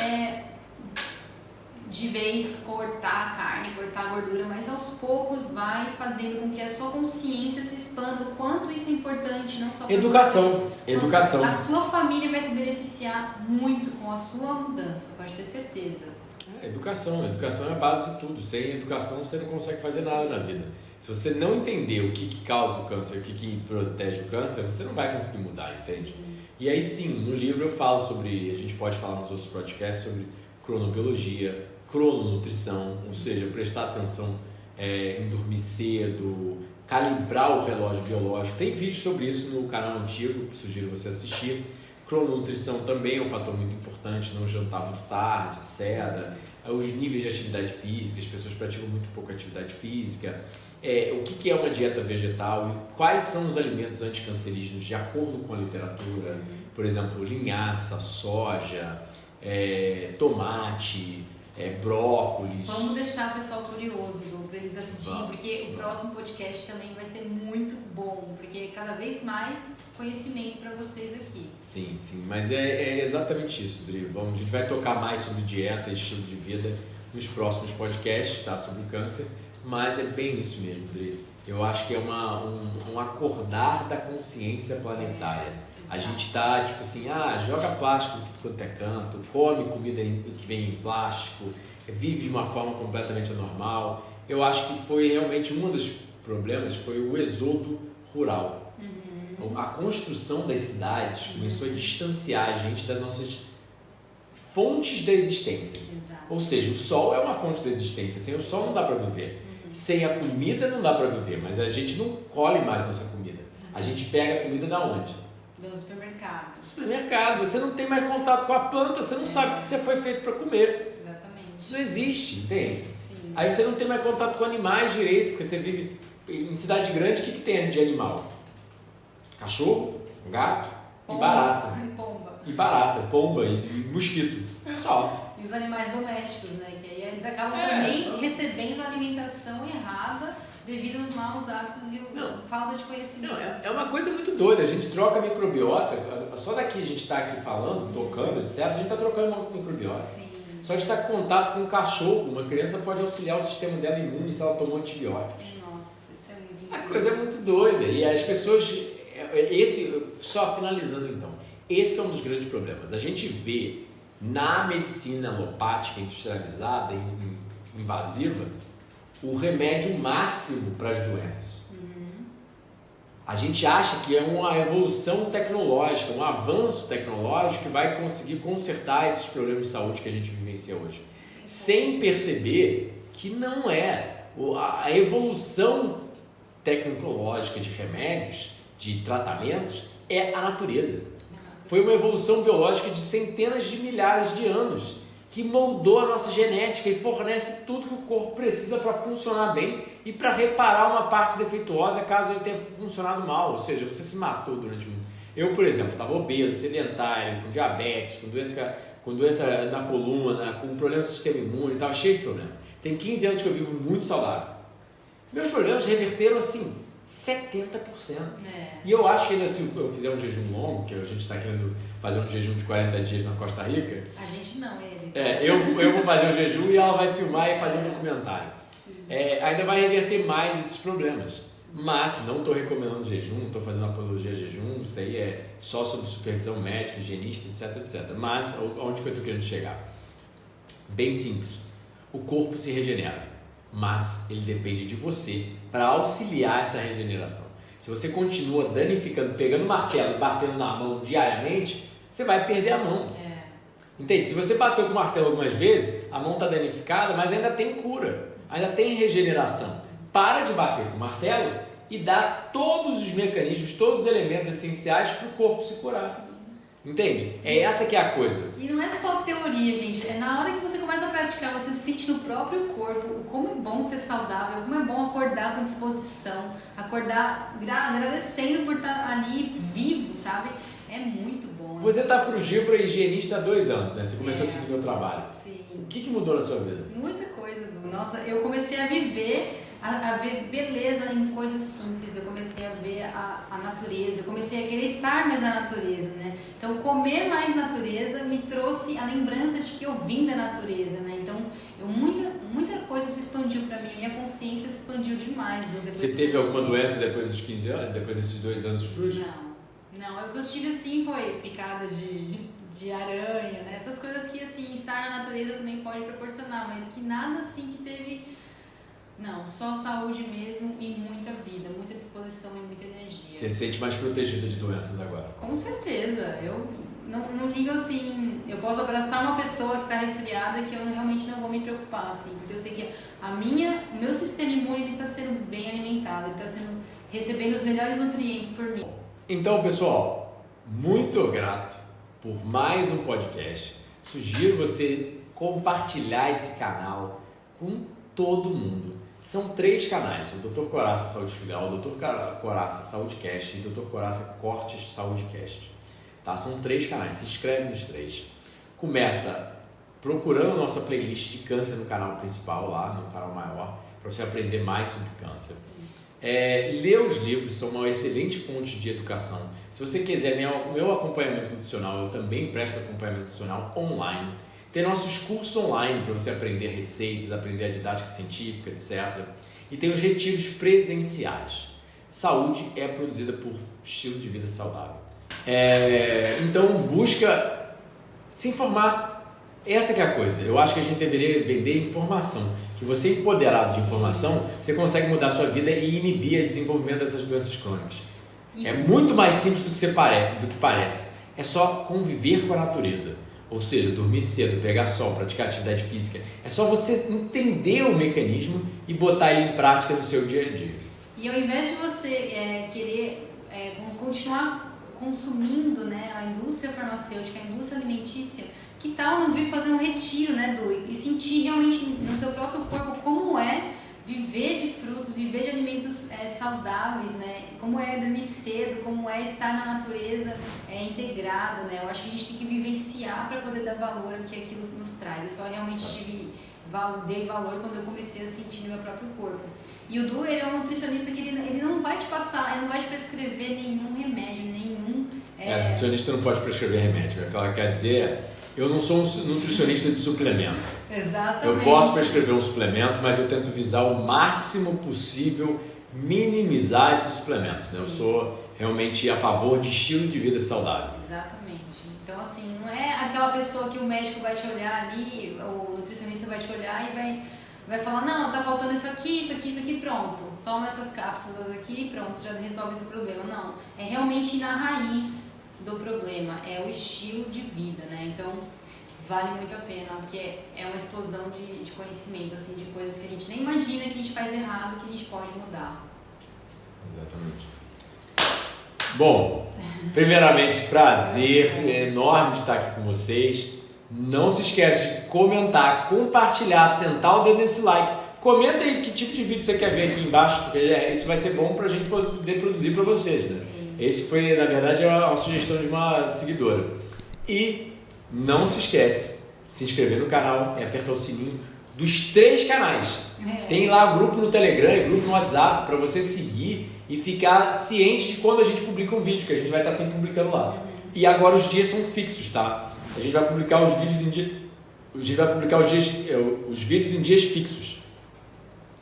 B: de vez cortar a carne, cortar a gordura, mas aos poucos vai fazendo com que a sua consciência se expanda, o quanto isso é importante, não só para
A: Educação.
B: você,
A: Educação.
B: A sua família vai se beneficiar muito com a sua mudança, pode ter certeza.
A: Educação. Educação é a base de tudo. Sem educação você não consegue fazer nada na vida. Se você não entender o que causa o câncer, o que protege o câncer, você não vai conseguir mudar, entende? E aí sim, no livro eu falo sobre, a gente pode falar nos outros podcasts sobre cronobiologia, crononutrição, ou seja, prestar atenção em dormir cedo, calibrar o relógio biológico. Tem vídeo sobre isso no canal antigo, sugiro você assistir. Crononutrição também é um fator muito importante, não jantar muito tarde, etc. Os níveis de atividade física, as pessoas praticam muito pouco atividade física. O que é uma dieta vegetal e quais são os alimentos anticancerígenos de acordo com a literatura. Por exemplo, linhaça, soja, tomate, brócolis.
B: Vamos deixar o pessoal curioso para eles assistirem, porque o próximo podcast também vai ser muito bom, porque cada vez mais conhecimento para vocês aqui.
A: Sim, mas é exatamente isso, Dri. A gente vai tocar mais sobre dieta e estilo de vida nos próximos podcasts, tá? Sobre o câncer, mas é bem isso mesmo, Dri. Eu acho que é um acordar da consciência planetária. A gente tá tipo assim, joga plástico de tudo quanto é canto, come comida que vem em plástico, vive de uma forma completamente anormal. Eu acho que foi realmente um dos problemas, foi o êxodo rural. A construção das cidades começou a distanciar a gente das nossas fontes da existência.
B: Exato.
A: Ou seja, o sol é uma fonte da existência, sem o sol não dá para viver. Sem a comida não dá para viver, mas a gente não colhe mais nossa comida. A gente pega a comida da onde?
B: Do supermercado.
A: Supermercado. Você não tem mais contato com a planta, você não sabe o que você foi feito para comer.
B: Exatamente.
A: Isso não existe, entende?
B: Sim.
A: Aí você não tem mais contato com animais direito, porque você vive em cidade grande, o que tem de animal? Cachorro, gato
B: Pomba.
A: E barata.
B: Ai, pomba.
A: E barata, pomba e mosquito. Só.
B: E os animais domésticos, né? Que aí eles acabam também recebendo alimentação errada devido aos maus hábitos e falta de conhecimento.
A: Não, é uma coisa muito doida. A gente troca microbiota. Só daqui a gente está aqui falando, tocando, etc. A gente está trocando uma microbiota.
B: Sim.
A: Só de estar em contato com um cachorro, uma criança pode auxiliar o sistema dela imune se ela tomou antibióticos.
B: Nossa, isso é muito incrível.
A: A coisa é muito doida. E as pessoas... Só finalizando então. Esse é um dos grandes problemas. A gente vê na medicina alopática industrializada, invasiva, o remédio máximo para as doenças. A gente acha que é uma evolução tecnológica, um avanço tecnológico que vai conseguir consertar esses problemas de saúde que a gente vivencia hoje. Sem perceber que não é. A evolução tecnológica de remédios, de tratamentos, é a natureza. Foi uma evolução biológica de centenas de milhares de anos que moldou a nossa genética e fornece tudo que o corpo precisa para funcionar bem e para reparar uma parte defeituosa caso ele tenha funcionado mal, ou seja, você se matou durante muito. Eu, por exemplo, estava obeso, sedentário, com diabetes, com doença na coluna, com problema do sistema imune, estava cheio de problemas. Tem 15 anos que eu vivo muito saudável. Meus problemas reverteram assim 70%. E eu acho que ainda se eu fizer um jejum longo, que a gente está querendo fazer um jejum de 40 dias na Costa Rica.
B: A gente não, ele.
A: Eu vou fazer um jejum e ela vai filmar e fazer um documentário. Ainda vai reverter mais esses problemas. Mas não estou recomendando jejum, não estou fazendo apologia a jejum, isso aí é só sob supervisão médica, higienista, etc. Mas onde que eu estou querendo chegar? Bem simples. O corpo se regenera, mas ele depende de você para auxiliar essa regeneração. Se você continua danificando, pegando martelo e batendo na mão diariamente, você vai perder a mão. Entende? Se você bateu com o martelo algumas vezes, a mão está danificada, mas ainda tem cura, ainda tem regeneração. Para de bater com o martelo e dá todos os mecanismos, todos os elementos essenciais para o corpo se curar. Entende? É essa que é a coisa.
B: E não é só teoria, gente. É na hora que você começa a praticar, você se sente no próprio corpo como é bom ser saudável, como é bom acordar com disposição, acordar agradecendo por estar ali vivo, sabe? É muito bom.
A: Você está frugívora e higienista há 2 anos, né? Você começou a seguir o meu trabalho.
B: Sim.
A: O que mudou na sua vida?
B: Muita coisa, Du. Nossa, eu comecei a viver a ver beleza em coisas simples, eu comecei a ver a natureza, eu comecei a querer estar mais na natureza, né? Então, comer mais natureza me trouxe a lembrança de que eu vim da natureza, né? Então, muita coisa se expandiu para mim, minha consciência se expandiu demais.
A: Você teve alguma doença depois dos 15 anos, depois desses 2 anos de Fruge?
B: Não, o que eu tive assim foi picada de aranha, né? Essas coisas que assim, estar na natureza também pode proporcionar, mas que nada assim que teve, não, só saúde mesmo e muita vida, muita disposição e muita energia.
A: Você se sente mais protegida de doenças agora?
B: Com certeza, eu não ligo assim, eu posso abraçar uma pessoa que está resfriada que eu realmente não vou me preocupar, assim, porque eu sei que o meu sistema imune está sendo bem alimentado, ele está recebendo os melhores nutrientes por mim.
A: Então, pessoal, muito grato por mais um podcast. Sugiro você compartilhar esse canal com todo mundo. São 3 canais, o Dr. Coraça Saúde Filial, o Dr. Coraça Saúdecast e o Dr. Coraça Cortes Saúdecast. Tá? São 3 canais, se inscreve nos 3. Começa procurando nossa playlist de câncer no canal principal, lá no canal maior, para você aprender mais sobre câncer. Ler os livros são uma excelente fonte de educação. Se você quiser meu acompanhamento nutricional, eu também presto acompanhamento nutricional online. Tem nossos cursos online para você aprender receitas, aprender a didática científica, etc. E tem os retiros presenciais. Saúde é produzida por estilo de vida saudável. Então busca se informar. Essa que é a coisa. Eu acho que a gente deveria vender informação. Que você, empoderado de informação, você consegue mudar a sua vida e inibir o desenvolvimento dessas doenças crônicas. É muito mais simples do que parece. É só conviver com a natureza. Ou seja, dormir cedo, pegar sol, praticar atividade física. É só você entender o mecanismo e botar ele em prática no seu dia a dia.
B: E ao invés de você querer continuar consumindo, né, a indústria farmacêutica, a indústria alimentícia, que tal não vir fazer um retiro, né, e sentir realmente no seu próprio corpo como é viver de frutos, viver de alimentos saudáveis, né, como é dormir cedo, como é estar na natureza integrado, né. Eu acho que a gente tem que vivenciar para poder dar valor ao que aquilo nos traz. Eu só realmente dei valor quando eu comecei a sentir no meu próprio corpo. E o Du, ele é um nutricionista que ele não vai te passar, ele não vai te prescrever nenhum remédio, nenhum...
A: nutricionista não pode prescrever remédio. O que ela quer dizer eu não sou um nutricionista de suplemento.
B: Exatamente.
A: Eu posso prescrever um suplemento, mas eu tento visar o máximo possível minimizar esses suplementos, né? Eu sou realmente a favor de estilo de vida saudável.
B: Exatamente. Então, assim, não é aquela pessoa que o médico vai te olhar ali, o nutricionista vai te olhar e vai falar, não, tá faltando isso aqui, pronto. Toma essas cápsulas aqui e pronto, já resolve esse problema. Não, é realmente ir na raiz do problema, é o estilo de vida, né? Então, vale muito a pena, porque é uma explosão de conhecimento, assim, de coisas que a gente nem imagina que a gente faz errado, que a gente pode mudar.
A: Exatamente. Bom, primeiramente, prazer enorme de estar aqui com vocês. Não se esquece de comentar, compartilhar, sentar o dedo nesse like. Comenta aí que tipo de vídeo você quer ver aqui embaixo, porque isso vai ser bom pra gente poder produzir pra vocês, né?
B: Sim.
A: Esse foi, na verdade, uma sugestão de uma seguidora. E não se esquece de se inscrever no canal e apertar o sininho dos 3 canais. Tem lá grupo no Telegram e grupo no WhatsApp para você seguir e ficar ciente de quando a gente publica um vídeo, que a gente vai estar sempre publicando lá. E agora os dias são fixos, tá? A gente vai publicar os vídeos os vídeos em dias fixos.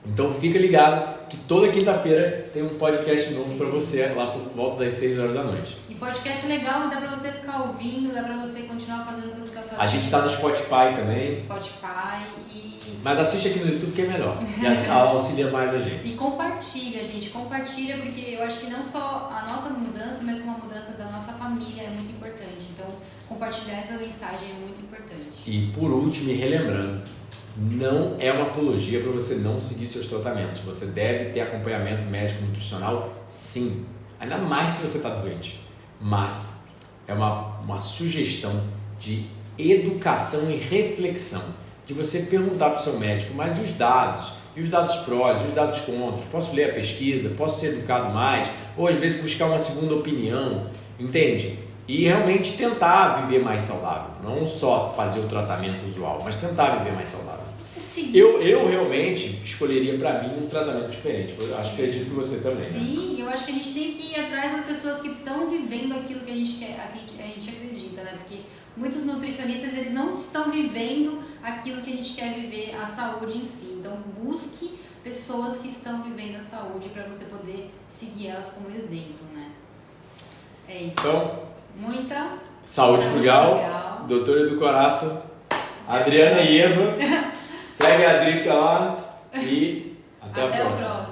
A: Então fica ligado que toda quinta-feira tem um podcast novo para você lá por volta das 6 horas da noite.
B: E podcast legal, dá pra você ficar ouvindo, dá pra você continuar fazendo o que você tá fazendo.
A: A gente tá no Spotify também.
B: Spotify e...
A: Mas assiste aqui no YouTube que é melhor. E auxilia mais a gente.
B: E compartilha, gente. Compartilha, porque eu acho que não só a nossa mudança, mas como a mudança da nossa família é muito importante. Então, compartilhar essa mensagem é muito importante.
A: E por último, e relembrando, não é uma apologia para você não seguir seus tratamentos. Você deve ter acompanhamento médico nutricional, sim. Ainda mais se você está doente. Mas é uma sugestão de educação e reflexão. De você perguntar para o seu médico, mas e os dados? E os dados prós, e os dados contras? Posso ler a pesquisa? Posso ser educado mais? Ou às vezes buscar uma segunda opinião? Entende? E realmente tentar viver mais saudável. Não só fazer o tratamento usual, mas tentar viver mais saudável.
B: seguir.
A: Eu realmente escolheria para mim um tratamento diferente. Eu acho que acredito que você também.
B: Sim, eu acho que a gente tem que ir atrás das pessoas que estão vivendo aquilo que a gente quer, a gente acredita, né? Porque muitos nutricionistas, eles não estão vivendo aquilo que a gente quer viver, a saúde em si. Então, busque pessoas que estão vivendo a saúde para você poder seguir elas como exemplo, né? É isso.
A: Então,
B: muita
A: saúde frugal, doutora do coração, Adriana e Eva. Segue a dica lá e até a próxima.